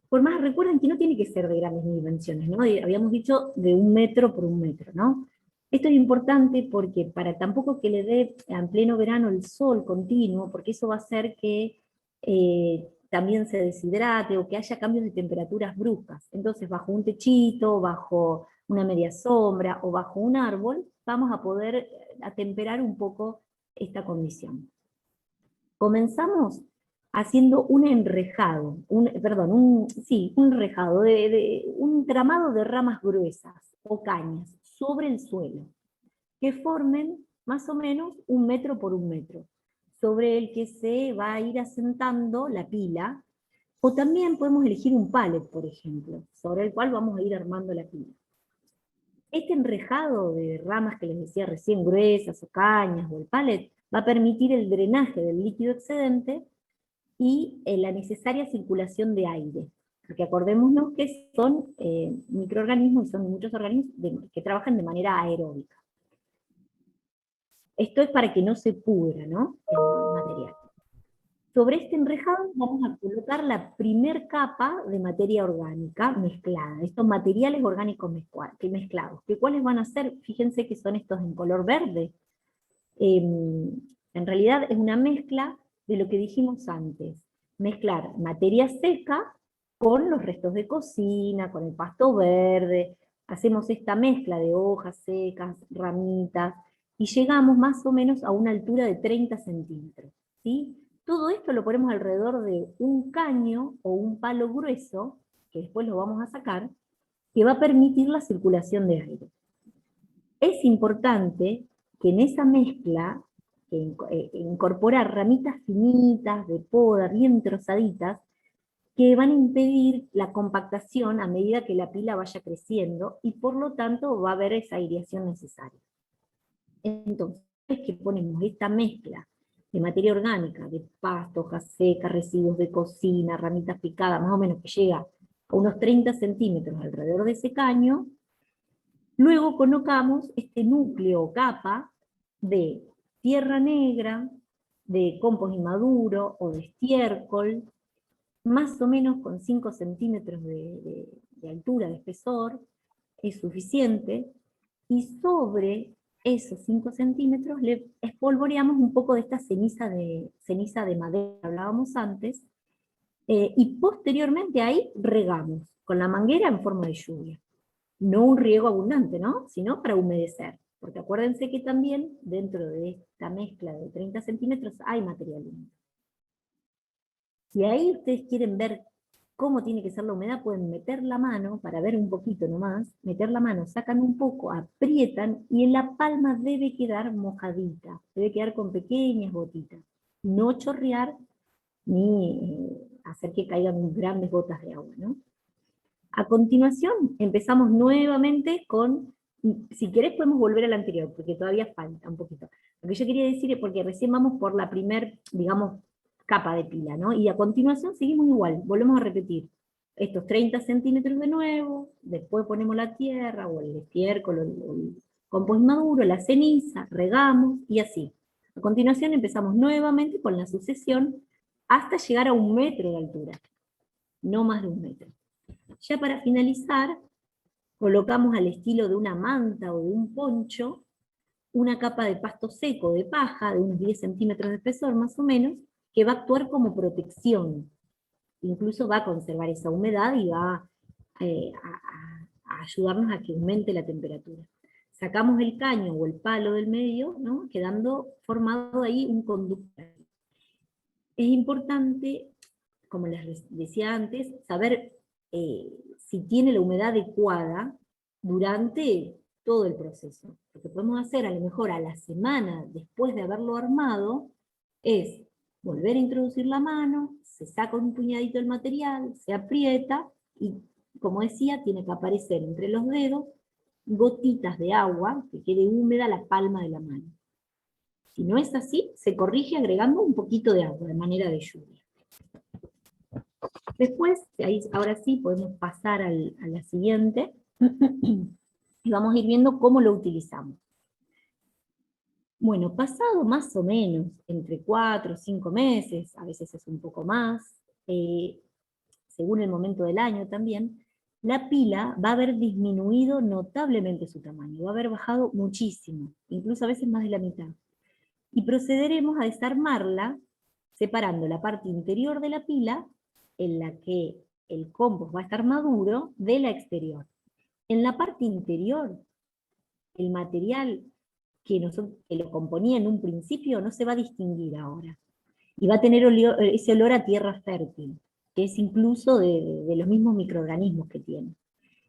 [SPEAKER 3] Por más, recuerden que no tiene que ser de grandes dimensiones, ¿no? Habíamos dicho de 1 metro por 1 metro, ¿no? Esto es importante porque para tampoco que le dé en pleno verano el sol continuo, porque eso va a hacer que también se deshidrate o que haya cambios de temperaturas bruscas. Entonces, bajo un techito, bajo una media sombra o bajo un árbol, vamos a poder atemperar un poco esta condición. Comenzamos haciendo un enrejado, un enrejado, un tramado de ramas gruesas o cañas sobre el suelo, que formen más o menos 1 metro por 1 metro, sobre el que se va a ir asentando la pila, o también podemos elegir un pallet, por ejemplo, sobre el cual vamos a ir armando la pila. Este enrejado de ramas que les decía recién, gruesas o cañas, o el pallet, va a permitir el drenaje del líquido excedente y la necesaria circulación de aire. Porque acordémonos que son microorganismos, y son muchos organismos que trabajan de manera aeróbica. Esto es para que no se pudra, ¿no?, el material. Sobre este enrejado vamos a colocar la primer capa de materia orgánica mezclada, estos materiales orgánicos mezclados. ¿Cuáles van a ser? Fíjense que son estos en color verde. En realidad es una mezcla de lo que dijimos antes, mezclar materia seca con los restos de cocina, con el pasto verde, hacemos esta mezcla de hojas secas, ramitas, y llegamos más o menos a una altura de 30 centímetros, ¿sí? Todo esto lo ponemos alrededor de un caño o un palo grueso, que después lo vamos a sacar, que va a permitir la circulación de aire. Es importante que en esa mezcla, incorporar ramitas finitas, de poda, bien trozaditas, que van a impedir la compactación a medida que la pila vaya creciendo, y por lo tanto va a haber esa aireación necesaria. Entonces, que ponemos esta mezcla de materia orgánica, de pasto, hojas secas, residuos de cocina, ramitas picadas, más o menos que llega a unos 30 centímetros alrededor de ese caño, luego colocamos este núcleo o capa de tierra negra, de compost inmaduro o de estiércol, más o menos con 5 centímetros de altura, de espesor, es suficiente, y sobre esos 5 centímetros le espolvoreamos un poco de esta ceniza de madera que hablábamos antes, y posteriormente ahí regamos, con la manguera en forma de lluvia. No un riego abundante, ¿no?, sino para humedecer, porque acuérdense que también dentro de esta mezcla de 30 centímetros hay material húmedo. Si ahí ustedes quieren ver cómo tiene que ser la humedad, pueden meter la mano, para ver un poquito nomás, meter la mano, sacan un poco, aprietan, y en la palma debe quedar mojadita, debe quedar con pequeñas gotitas, no chorrear, ni hacer que caigan grandes gotas de agua, ¿no? A continuación, empezamos nuevamente con, si querés podemos volver al anterior, porque todavía falta un poquito. Lo que yo quería decir es porque recién vamos por la primer, digamos, capa de pila, ¿no? Y a continuación seguimos igual, volvemos a repetir. Estos 30 centímetros de nuevo, después ponemos la tierra, o el estiércol, o el compost maduro, la ceniza, regamos, y así. A continuación empezamos nuevamente con la sucesión hasta llegar a 1 metro de altura, no más de 1 metro. Ya para finalizar, colocamos al estilo de una manta o de un poncho, una capa de pasto seco, de paja, de unos 10 centímetros de espesor más o menos, que va a actuar como protección. Incluso va a conservar esa humedad y va a ayudarnos a que aumente la temperatura. Sacamos el caño o el palo del medio, ¿no? Quedando formado ahí un conducto. Es importante, como les decía antes, saber si tiene la humedad adecuada durante todo el proceso. Lo que podemos hacer a lo mejor a la semana después de haberlo armado es volver a introducir la mano, se saca un puñadito del material, se aprieta y, como decía, tiene que aparecer entre los dedos gotitas de agua que quede húmeda la palma de la mano. Si no es así, se corrige agregando un poquito de agua de manera de lluvia. Después, ahora sí, podemos pasar a la siguiente, y vamos a ir viendo cómo lo utilizamos. Bueno, pasado más o menos entre 4 o 5 meses, a veces es un poco más, según el momento del año también, la pila va a haber disminuido notablemente su tamaño, va a haber bajado muchísimo, incluso a veces más de la mitad. Y procederemos a desarmarla, separando la parte interior de la pila, en la que el compost va a estar maduro, de la exterior. En la parte interior, el material que lo componía en un principio no se va a distinguir ahora. Y va a tener ese olor a tierra fértil, que es incluso de los mismos microorganismos que tiene.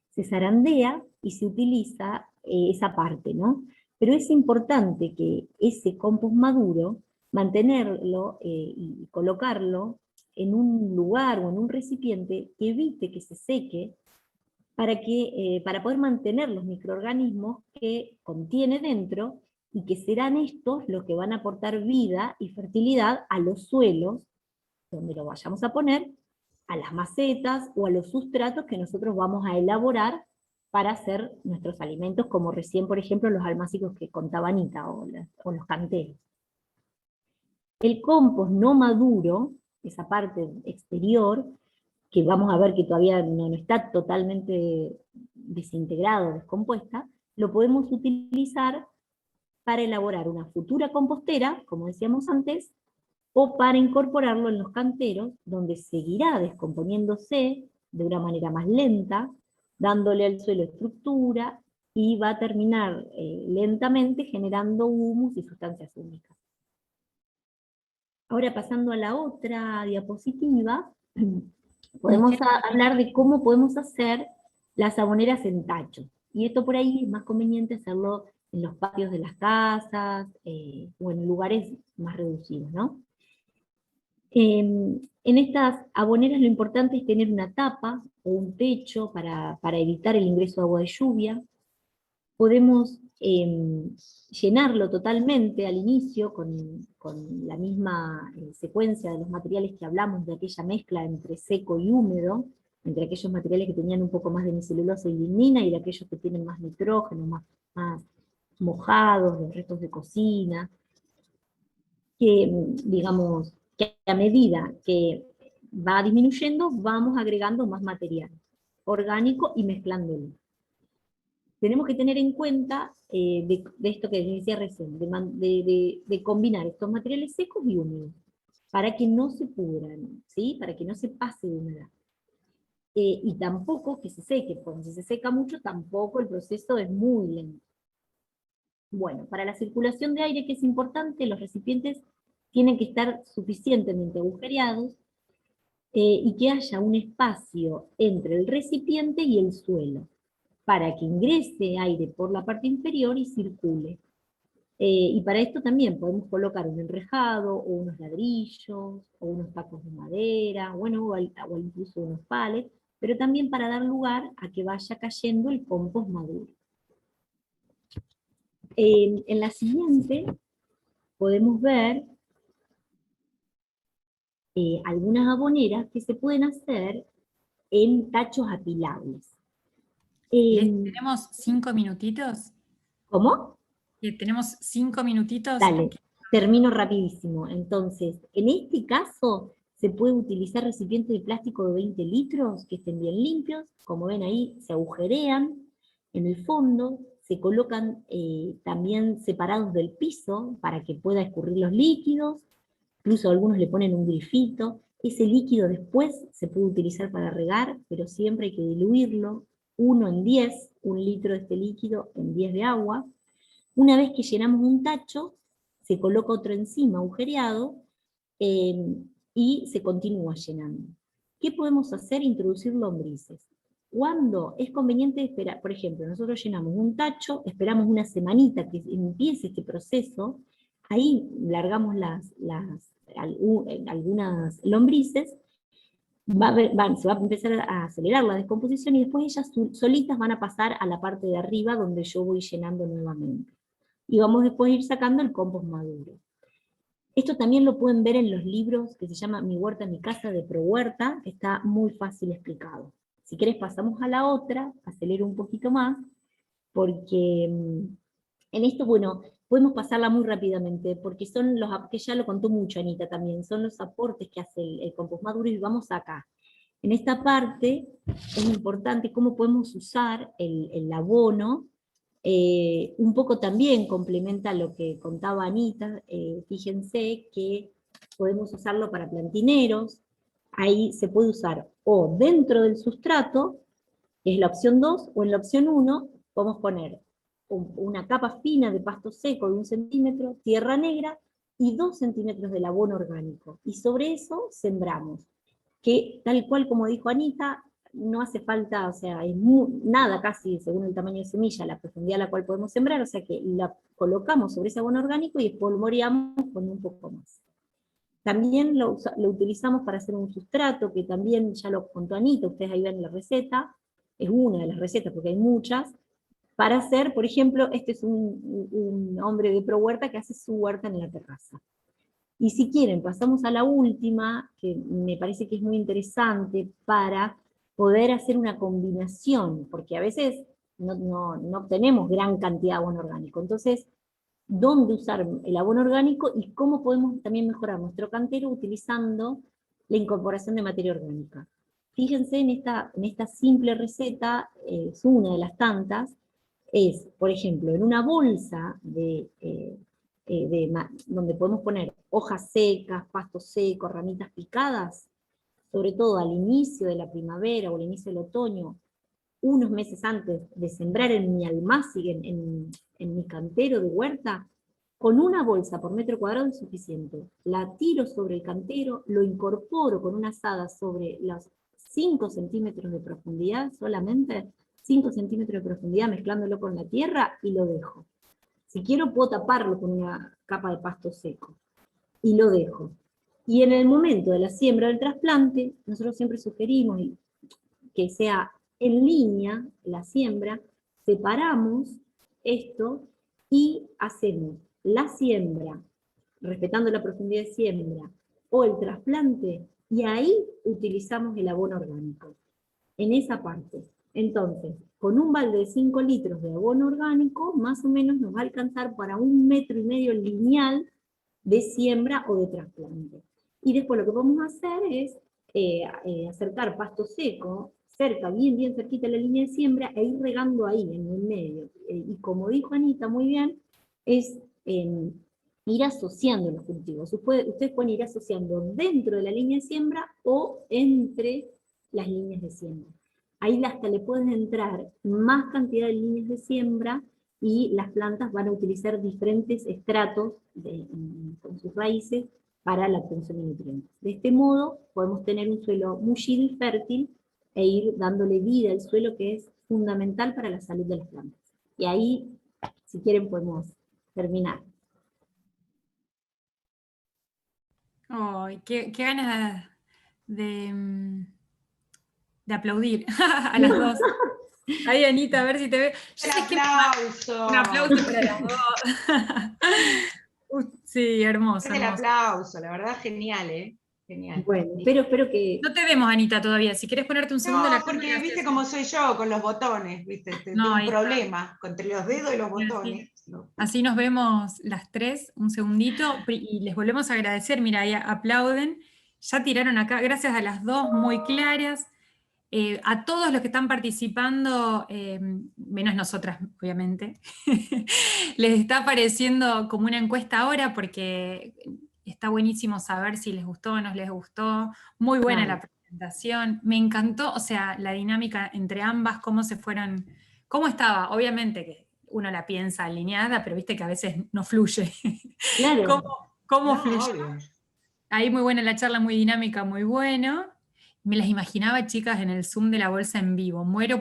[SPEAKER 3] Se zarandea y se utiliza esa parte, ¿no? Pero es importante que ese compost maduro, mantenerlo y colocarlo en un lugar o en un recipiente que evite que se seque, para poder mantener los microorganismos que contiene dentro, y que serán estos los que van a aportar vida y fertilidad a los suelos, donde lo vayamos a poner, a las macetas o a los sustratos que nosotros vamos a elaborar para hacer nuestros alimentos, como recién, por ejemplo, los almácigos que contaba Anita, o los canteros. El compost no maduro, esa parte exterior, que vamos a ver que todavía no está totalmente desintegrada o descompuesta, lo podemos utilizar para elaborar una futura compostera, como decíamos antes, o para incorporarlo en los canteros, donde seguirá descomponiéndose de una manera más lenta, dándole al suelo estructura, y va a terminar lentamente generando humus y sustancias únicas. Ahora, pasando a la otra diapositiva, podemos hablar de cómo podemos hacer las aboneras en tacho. Y esto por ahí es más conveniente hacerlo en los patios de las casas, o en lugares más reducidos, ¿no? En estas aboneras lo importante es tener una tapa o un techo para evitar el ingreso de agua de lluvia. Podemos llenarlo totalmente al inicio con la misma secuencia de los materiales que hablamos, de aquella mezcla entre seco y húmedo, entre aquellos materiales que tenían un poco más de hemicelulosa y lignina, y de aquellos que tienen más nitrógeno, más mojados, los restos de cocina, que, digamos, que a medida que va disminuyendo, vamos agregando más material orgánico y mezclándolo. Tenemos que tener en cuenta de esto que les decía recién, de combinar estos materiales secos y húmedos, para que no se pudran, ¿sí? Para que no se pase de humedad. Y tampoco que se seque, porque si se seca mucho, tampoco el proceso es muy lento. Bueno, para la circulación de aire, que es importante, los recipientes tienen que estar suficientemente agujereados, y que haya un espacio entre el recipiente y el suelo, para que ingrese aire por la parte inferior y circule. Y para esto también podemos colocar un enrejado, o unos ladrillos, o unos tacos de madera, bueno, o incluso unos palets, pero también para dar lugar a que vaya cayendo el compost maduro. En la siguiente podemos ver algunas aboneras que se pueden hacer en tachos apilables.
[SPEAKER 1] ¿Tenemos 5 minutitos?
[SPEAKER 3] ¿Cómo?
[SPEAKER 1] ¿Tenemos 5 minutitos?
[SPEAKER 3] Dale, termino rapidísimo. Entonces, en este caso, se puede utilizar recipientes de plástico de 20 litros que estén bien limpios. Como ven ahí, se agujerean en el fondo, se colocan también separados del piso para que pueda escurrir los líquidos. Incluso algunos le ponen un grifito. Ese líquido después se puede utilizar para regar, pero siempre hay que diluirlo. 1 en 10, 1 litro de este líquido en 10 de agua. Una vez que llenamos un tacho, se coloca otro encima agujereado y se continúa llenando. ¿Qué podemos hacer? Introducir lombrices. Cuando es conveniente esperar, por ejemplo, nosotros llenamos un tacho, esperamos una semanita que empiece este proceso, ahí largamos algunas lombrices, se va a empezar a acelerar la descomposición y después ellas solitas van a pasar a la parte de arriba donde yo voy llenando nuevamente. Y vamos después a ir sacando el compost maduro. Esto también lo pueden ver en los libros que se llama Mi Huerta, Mi Casa, de ProHuerta, que está muy fácil explicado. Si querés pasamos a la otra, acelero un poquito más, porque en esto, bueno, podemos pasarla muy rápidamente, porque son los, que ya lo contó mucho Anita también, son los aportes que hace el compost maduro, y vamos acá. En esta parte es importante cómo podemos usar el abono. Un poco también complementa lo que contaba Anita, fíjense que podemos usarlo para plantineros, ahí se puede usar o dentro del sustrato, que es la opción 2, o en la opción 1 podemos poner una capa fina de pasto seco de 1 centímetro, tierra negra y 2 centímetros de abono orgánico, y sobre eso sembramos, que tal cual como dijo Anita, no hace falta, o sea, es nada casi según el tamaño de semilla, la profundidad a la cual podemos sembrar, o sea que la colocamos sobre ese abono orgánico y espolvoreamos con un poco más. También lo utilizamos para hacer un sustrato, que también ya lo contó Anita, ustedes ahí ven la receta, es una de las recetas porque hay muchas, para hacer, por ejemplo, este es un hombre de ProHuerta que hace su huerta en la terraza. Y si quieren, pasamos a la última, que me parece que es muy interesante para poder hacer una combinación, porque a veces no obtenemos gran cantidad de abono orgánico. Entonces, ¿dónde usar el abono orgánico y cómo podemos también mejorar nuestro cantero utilizando la incorporación de materia orgánica? Fíjense en esta simple receta, es una de las tantas, es, por ejemplo, en una bolsa donde podemos poner hojas secas, pasto seco, ramitas picadas, sobre todo al inicio de la primavera o al inicio del otoño, unos meses antes de sembrar en mi almácigo, en mi cantero de huerta, con una bolsa por metro cuadrado es suficiente. La tiro sobre el cantero, lo incorporo con una azada sobre los 5 centímetros de profundidad solamente, 5 centímetros de profundidad mezclándolo con la tierra, y lo dejo. Si quiero puedo taparlo con una capa de pasto seco, y lo dejo. Y en el momento de la siembra del trasplante, nosotros siempre sugerimos que sea en línea la siembra, separamos esto y hacemos la siembra, respetando la profundidad de siembra, o el trasplante, y ahí utilizamos el abono orgánico, en esa parte. Entonces, con un balde de 5 litros de abono orgánico, más o menos nos va a alcanzar para 1,5 metros lineal de siembra o de trasplante. Y después lo que vamos a hacer es acercar pasto seco, cerca, bien cerquita de la línea de siembra, e ir regando ahí, en el medio. Y como dijo Anita muy bien, es ir asociando los cultivos. Ustedes pueden ir asociando dentro de la línea de siembra o entre las líneas de siembra. Ahí hasta le pueden entrar más cantidad de líneas de siembra, y las plantas van a utilizar diferentes estratos con sus raíces para la obtención de nutrientes. De este modo podemos tener un suelo mullido y fértil e ir dándole vida al suelo, que es fundamental para la salud de las plantas. Y ahí, si quieren, podemos terminar.
[SPEAKER 1] Oh, qué ganas de de aplaudir a las dos. Ahí, Anita, a ver si te ve. Yo sé que un aplauso para las dos. Sí, hermoso,
[SPEAKER 2] El
[SPEAKER 1] hermoso.
[SPEAKER 2] aplauso, la verdad, genial, ¿eh? Genial.
[SPEAKER 3] Bueno, espero que...
[SPEAKER 1] No te vemos, Anita, todavía. Si querés ponerte un segundo la
[SPEAKER 2] No,
[SPEAKER 1] cámara.
[SPEAKER 2] porque viste cómo soy yo con los botones, viste,
[SPEAKER 1] No,
[SPEAKER 2] tengo un
[SPEAKER 1] ahí está.
[SPEAKER 2] problema entre los dedos y los
[SPEAKER 1] Y
[SPEAKER 2] botones.
[SPEAKER 1] así nos vemos las tres, un segundito, y les volvemos a agradecer. Mira, ahí aplauden. Ya tiraron acá, gracias a las dos, muy claras. A todos los que están participando, menos nosotras, obviamente, les está apareciendo como una encuesta ahora porque está buenísimo saber si les gustó o no les gustó. Muy buena la presentación. Me encantó, o sea, la dinámica entre ambas, cómo se fueron, cómo estaba. Obviamente que uno la piensa alineada, pero viste que a veces no fluye.
[SPEAKER 3] Claro.
[SPEAKER 1] ¿Cómo
[SPEAKER 2] No,
[SPEAKER 1] fluyó?
[SPEAKER 2] obvio.
[SPEAKER 1] Ahí muy buena la charla, muy dinámica, muy bueno. Me las imaginaba, chicas, en el Zoom de la bolsa en vivo. Muero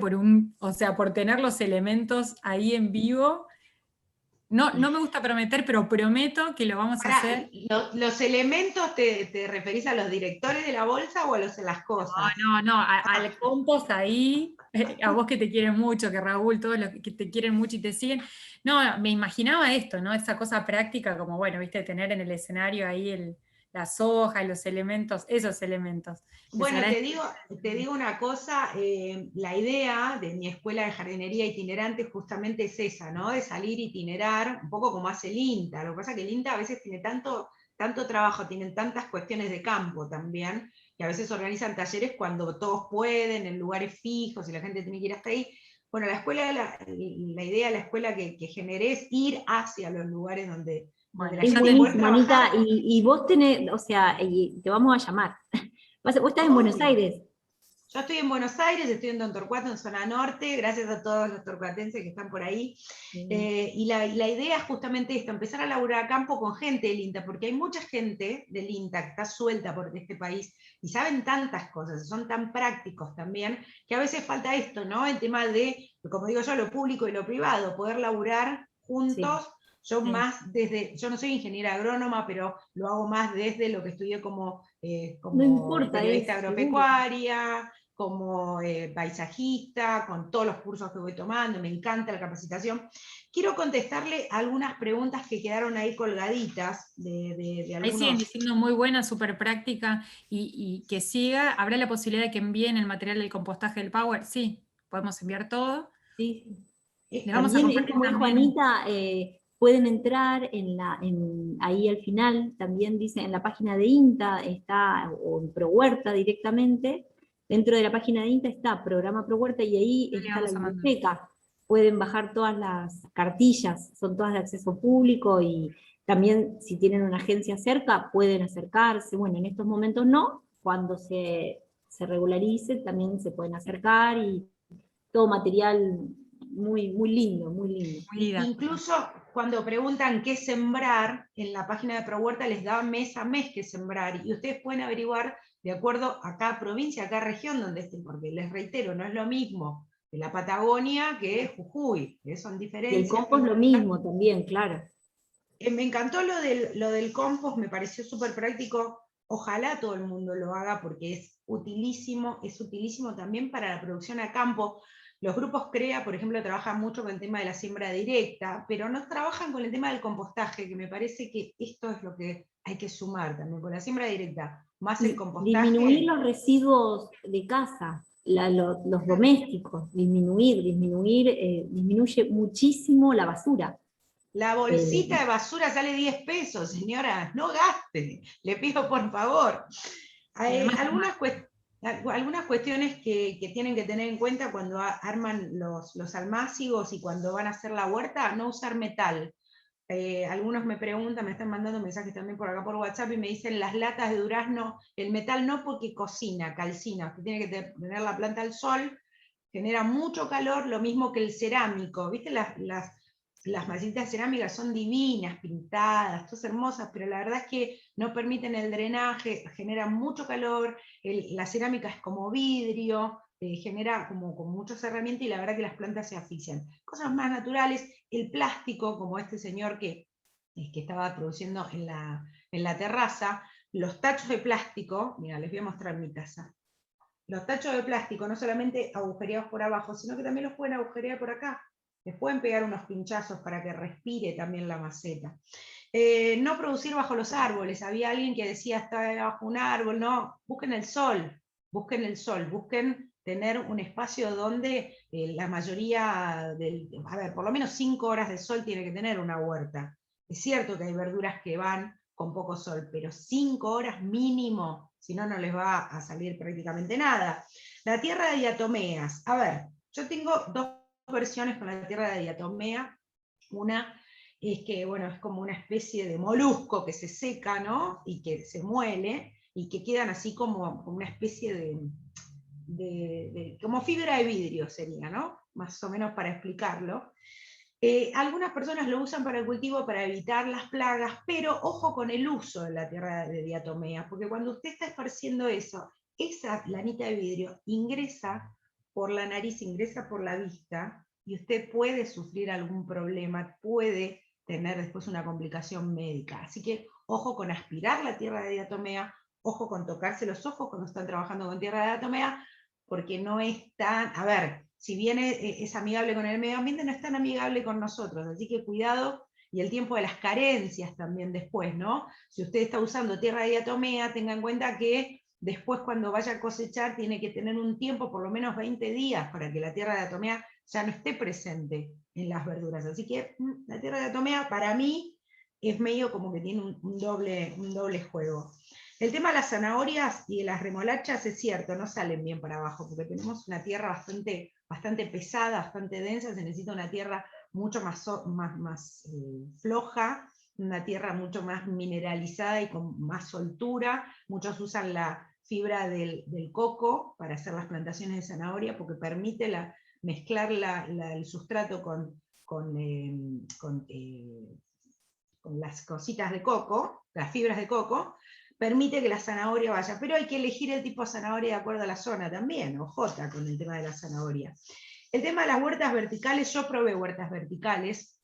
[SPEAKER 1] o sea, por tener los elementos ahí en vivo. No, no me gusta prometer, pero prometo que lo vamos a
[SPEAKER 2] Ahora,
[SPEAKER 1] hacer.
[SPEAKER 2] ¿los elementos te referís a los directores de la bolsa o a las cosas?
[SPEAKER 1] No, al compost ahí, a vos que te quieren mucho, que Raúl, todos los que te quieren mucho y te siguen. No, me imaginaba esto, ¿no? Esa cosa práctica, como bueno, viste, tener en el escenario ahí las hojas, los elementos, esos elementos. Les
[SPEAKER 2] Bueno,
[SPEAKER 1] agradezco.
[SPEAKER 2] te digo una cosa, la idea de mi escuela de jardinería itinerante justamente es esa, ¿no? De salir itinerar, un poco como hace el INTA. Lo que pasa es que el INTA a veces tiene tanto trabajo, tienen tantas cuestiones de campo también, que a veces organizan talleres cuando todos pueden, en lugares fijos, y la gente tiene que ir hasta ahí. Bueno, la escuela, la idea de la escuela que generé es ir hacia los lugares donde
[SPEAKER 1] Bueno,
[SPEAKER 2] la
[SPEAKER 3] Es
[SPEAKER 1] ya
[SPEAKER 2] gente puede
[SPEAKER 3] buenísimo,
[SPEAKER 2] trabajar.
[SPEAKER 3] Anita, y vos tenés, o sea, y te vamos a llamar. Vos estás en Buenos
[SPEAKER 2] Obvio.
[SPEAKER 3] Aires.
[SPEAKER 2] Yo estoy en Buenos Aires, estoy en Don Torcuato, en zona norte, gracias a todos los torcuatenses que están por ahí. Y la idea es justamente esto, empezar a laburar a campo con gente del INTA, porque hay mucha gente del INTA que está suelta por este país y saben tantas cosas, son tan prácticos también, que a veces falta esto, ¿no? El tema de, como digo yo, lo público y lo privado, poder laburar juntos.
[SPEAKER 3] Sí.
[SPEAKER 2] Yo yo no soy ingeniera agrónoma, pero lo hago más desde lo que estudié como
[SPEAKER 3] No importa,
[SPEAKER 2] periodista
[SPEAKER 3] seguro.
[SPEAKER 2] agropecuaria, como paisajista, con todos los cursos que voy tomando, me encanta la capacitación. Quiero contestarle algunas preguntas que quedaron ahí colgaditas de
[SPEAKER 1] ahí siguen
[SPEAKER 2] algunos.
[SPEAKER 1] diciendo muy buena, súper práctica y que siga. ¿Habrá la posibilidad de que envíen el material del compostaje del Power? Sí, podemos enviar todo.
[SPEAKER 3] Sí.
[SPEAKER 1] Les vamos a
[SPEAKER 3] También es
[SPEAKER 1] compartir
[SPEAKER 3] como dijo
[SPEAKER 1] también.
[SPEAKER 3] Anita, pueden entrar ahí al final, también dice en la página de INTA, está, o en ProHuerta directamente, dentro de la página de INTA está Programa ProHuerta y ahí
[SPEAKER 1] Le
[SPEAKER 3] está la
[SPEAKER 1] vamos a mandar.
[SPEAKER 3] biblioteca. Pueden bajar todas las cartillas, son todas de acceso público y también si tienen una agencia cerca pueden acercarse. Bueno, en estos momentos no, cuando se regularice también se pueden acercar y todo material muy, muy lindo, muy lindo.
[SPEAKER 1] Muy didáctico.
[SPEAKER 2] Incluso cuando preguntan qué sembrar, en la página de ProHuerta les da mes a mes qué sembrar, y ustedes pueden averiguar de acuerdo a cada provincia, a cada región donde estén, porque les reitero, no es lo mismo de la Patagonia que Jujuy, que son
[SPEAKER 3] Y el
[SPEAKER 2] diferencias.
[SPEAKER 3] compost lo mismo también, claro.
[SPEAKER 2] Me encantó lo del compost, me pareció súper práctico. Ojalá todo el mundo lo haga porque es utilísimo también para la producción a campo. Los grupos CREA, por ejemplo, trabajan mucho con el tema de la siembra directa, pero no trabajan con el tema del compostaje, que me parece que esto es lo que hay que sumar también, con la siembra directa, más el
[SPEAKER 3] Disminuir
[SPEAKER 2] compostaje.
[SPEAKER 3] los residuos de casa, los domésticos, disminuye muchísimo la basura.
[SPEAKER 2] La bolsita de basura sale 10 pesos, señora, no gaste, le pido por favor. Hay algunas cuestiones que tienen que tener en cuenta cuando arman los almácigos y cuando van a hacer la huerta, no usar metal. Algunos me preguntan, me están mandando mensajes también por acá por WhatsApp y me dicen las latas de durazno, el metal no porque calcina, usted tiene que tener la planta al sol, genera mucho calor, lo mismo que el cerámico, ¿viste? Las masitas cerámicas son divinas, pintadas, todas hermosas, pero la verdad es que no permiten el drenaje, generan mucho calor, la cerámica es como vidrio, genera como con muchas herramientas y la verdad que las plantas se asfixian. Cosas más naturales, el plástico, como este señor que estaba produciendo en la terraza, los tachos de plástico, mira, les voy a mostrar mi casa. los tachos de plástico, no solamente agujereados por abajo, sino que también los pueden agujerear por acá. Les pueden pegar unos pinchazos para que respire también la maceta. No producir bajo los árboles. Había alguien que decía, está bajo un árbol. No, busquen el sol, busquen tener un espacio donde la mayoría por lo menos 5 horas de sol tiene que tener una huerta. Es cierto que hay verduras que van con poco sol, pero 5 horas mínimo, si no, no les va a salir prácticamente nada. La tierra de diatomeas. A ver, yo tengo 2 versiones con la tierra de diatomea. Una es que, bueno, es como una especie de molusco que se seca, ¿no? Y que se muele, y que quedan así como una especie como fibra de vidrio sería, ¿no? Más o menos para explicarlo. Algunas personas lo usan para el cultivo para evitar las plagas, pero ojo con el uso de la tierra de diatomea, porque cuando usted está esparciendo eso, esa lanita de vidrio ingresa por la nariz, ingresa por la vista, y usted puede sufrir algún problema, puede tener después una complicación médica. Así que ojo con aspirar la tierra de diatomea, ojo con tocarse los ojos cuando están trabajando con tierra de diatomea, porque no es tan, a ver, si bien es amigable con el medio ambiente, no es tan amigable con nosotros, así que cuidado, y el tiempo de las carencias también después, ¿no? Si usted está usando tierra de diatomea, tenga en cuenta que después cuando vaya a cosechar tiene que tener un tiempo, por lo menos 20 días, para que la tierra de diatomea ya no esté presente en las verduras. Así que la tierra de diatomea para mí es medio como que tiene un doble juego. El tema de las zanahorias y de las remolachas es cierto, no salen bien para abajo, porque tenemos una tierra bastante pesada, bastante densa, se necesita una tierra mucho más floja, una tierra mucho más mineralizada y con más soltura. Muchos usan la fibra del coco para hacer las plantaciones de zanahoria, porque permite mezclar el sustrato con las cositas de coco, las fibras de coco, permite que la zanahoria vaya, pero hay que elegir el tipo de zanahoria de acuerdo a la zona también, ojota con el tema de la zanahoria. El tema de las huertas verticales, yo probé huertas verticales,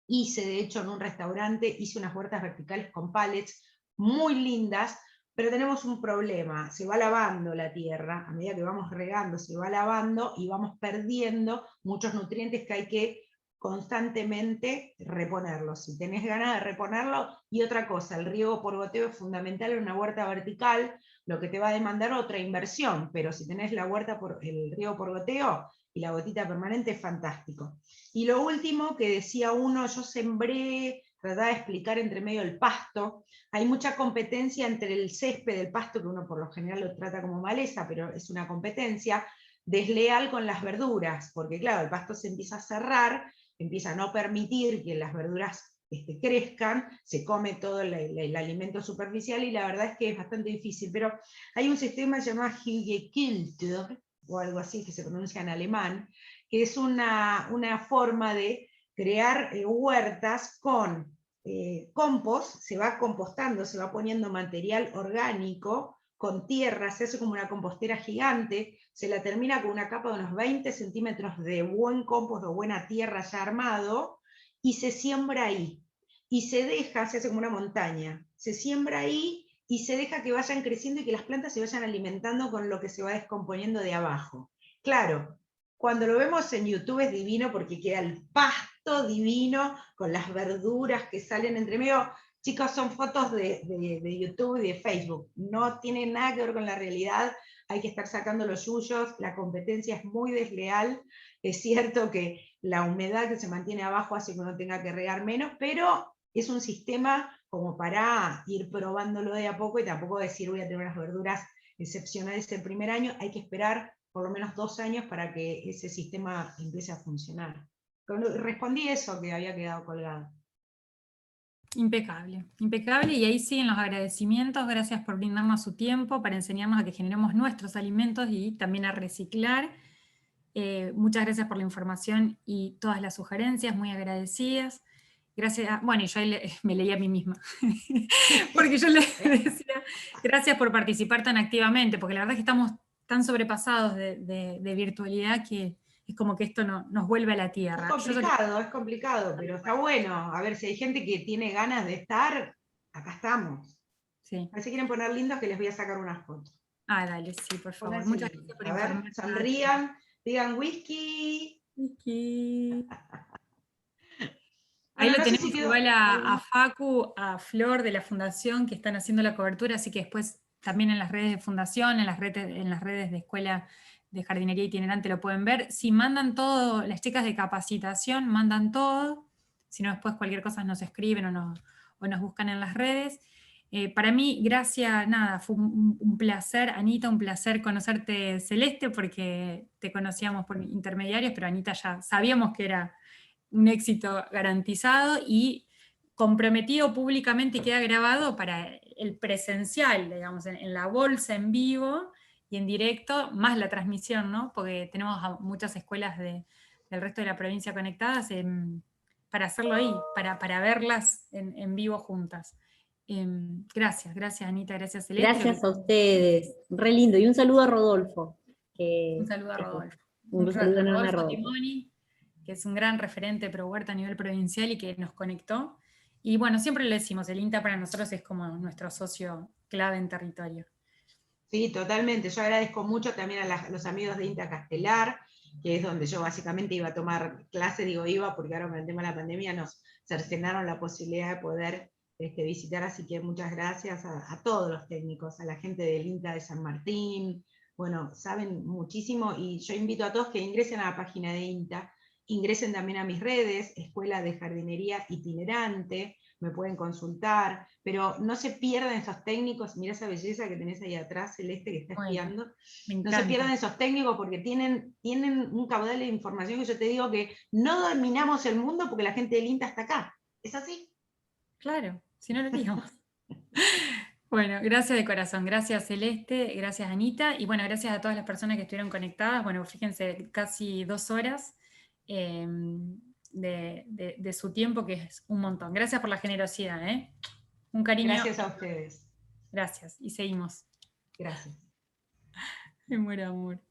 [SPEAKER 2] hice de hecho en un restaurante, hice unas huertas verticales con pallets muy lindas, pero tenemos un problema, se va lavando la tierra, a medida que vamos regando se va lavando y vamos perdiendo muchos nutrientes que hay que constantemente reponerlo. Si tenés ganas de reponerlo, y otra cosa, el riego por goteo es fundamental en una huerta vertical, lo que te va a demandar otra inversión, pero si tenés el riego por goteo y la gotita permanente es fantástico. Y lo último que decía uno, yo sembré, trataba de explicar entre medio el pasto, hay mucha competencia entre el césped del pasto, que uno por lo general lo trata como maleza, pero es una competencia desleal con las verduras, porque claro, el pasto se empieza a cerrar, empieza a no permitir que las verduras crezcan, se come todo el alimento superficial, y la verdad es que es bastante difícil, pero hay un sistema llamado Hügelkultur, o algo así que se pronuncia en alemán, que es una forma de crear huertas con compost, se va compostando, se va poniendo material orgánico, con tierra, se hace como una compostera gigante, se la termina con una capa de unos 20 centímetros de buen compost o buena tierra ya armado, y se siembra ahí. Y se hace como una montaña, se siembra ahí y se deja que vayan creciendo y que las plantas se vayan alimentando con lo que se va descomponiendo de abajo. Claro, cuando lo vemos en YouTube es divino porque queda el pasto divino, con las verduras que salen entre medio. Chicos, son fotos de YouTube y de Facebook, no tienen nada que ver con la realidad, hay que estar sacando los yuyos, la competencia es muy desleal, es cierto que la humedad que se mantiene abajo hace que uno tenga que regar menos, pero es un sistema como para ir probándolo de a poco, y tampoco decir voy a tener unas verduras excepcionales el primer año, hay que esperar por lo menos 2 años para que ese sistema empiece a funcionar. Respondí eso que había quedado colgado.
[SPEAKER 1] Impecable, impecable, y ahí siguen los agradecimientos, gracias por brindarnos su tiempo para enseñarnos a que generemos nuestros alimentos y también a reciclar. Muchas gracias por la información y todas las sugerencias, muy agradecidas. Gracias, bueno, y yo me leí a mí misma, porque yo le decía, gracias por participar tan activamente, porque la verdad es que estamos tan sobrepasados de virtualidad que es como que esto nos vuelve a la tierra.
[SPEAKER 2] Es complicado, pero está bueno. A ver, si hay gente que tiene ganas de estar, acá estamos.
[SPEAKER 1] Sí.
[SPEAKER 2] A ver si quieren poner lindos, que les voy a sacar unas fotos.
[SPEAKER 1] Ah, dale, sí, por favor.
[SPEAKER 2] Pónganse
[SPEAKER 1] Muchas
[SPEAKER 2] lindos.
[SPEAKER 1] gracias por
[SPEAKER 2] A ver,
[SPEAKER 1] informar.
[SPEAKER 2] sonrían, digan whisky.
[SPEAKER 1] Vicky. Ahí
[SPEAKER 2] Bueno,
[SPEAKER 1] lo
[SPEAKER 2] no sé si
[SPEAKER 1] tenemos
[SPEAKER 2] quedó
[SPEAKER 1] igual a
[SPEAKER 2] algún...
[SPEAKER 1] Facu, a Flor de la Fundación, que están haciendo la cobertura, así que después también en las redes de Fundación, en las redes de Escuela de Jardinería Itinerante lo pueden ver. Si mandan todo, las chicas de capacitación mandan todo, si no después cualquier cosa nos escriben o nos buscan en las redes. Para mí, gracias, nada, fue un placer, Anita, un placer conocerte, Celeste, porque te conocíamos por intermediarios, pero Anita ya sabíamos que era un éxito garantizado y comprometido públicamente y queda grabado para el presencial, digamos, en la bolsa en vivo y en directo, más la transmisión, ¿no? Porque tenemos a muchas escuelas del resto de la provincia conectadas para hacerlo ahí, para verlas en vivo juntas. Gracias Anita, gracias Celeste.
[SPEAKER 3] Gracias a ustedes, re lindo. Y un saludo a Rodolfo.
[SPEAKER 1] Un saludo a Rodolfo.
[SPEAKER 3] Un saludo enorme a
[SPEAKER 1] Rodolfo
[SPEAKER 3] Rodolfo.
[SPEAKER 1] Timoni, que es un gran referente pro huerta a nivel provincial y que nos conectó. Y bueno, siempre le decimos, el INTA para nosotros es como nuestro socio clave en territorio.
[SPEAKER 2] Sí, totalmente. Yo agradezco mucho también a los amigos de INTA Castelar, que es donde yo básicamente iba a tomar clase, digo iba, porque ahora con el tema de la pandemia nos cercenaron la posibilidad de poder visitar, así que muchas gracias a todos los técnicos, a la gente del INTA de San Martín, bueno, saben muchísimo, y yo invito a todos que ingresen a la página de INTA, ingresen también a mis redes, Escuela de Jardinería Itinerante, me pueden consultar, pero no se pierdan esos técnicos, mira esa belleza que tenés ahí atrás, Celeste, que está esquiando, no se pierdan esos técnicos porque tienen un caudal de información que yo te digo que no dominamos el mundo porque la gente del INTA está acá, ¿es así?
[SPEAKER 1] Claro, si no lo digamos. Bueno, gracias de corazón, gracias Celeste, gracias Anita, y bueno, gracias a todas las personas que estuvieron conectadas, bueno, fíjense, casi 2 horas de su tiempo, que es un montón. Gracias por la generosidad, un cariño.
[SPEAKER 2] Gracias a ustedes.
[SPEAKER 1] Gracias, y seguimos.
[SPEAKER 2] Gracias.
[SPEAKER 1] Me muero, amor.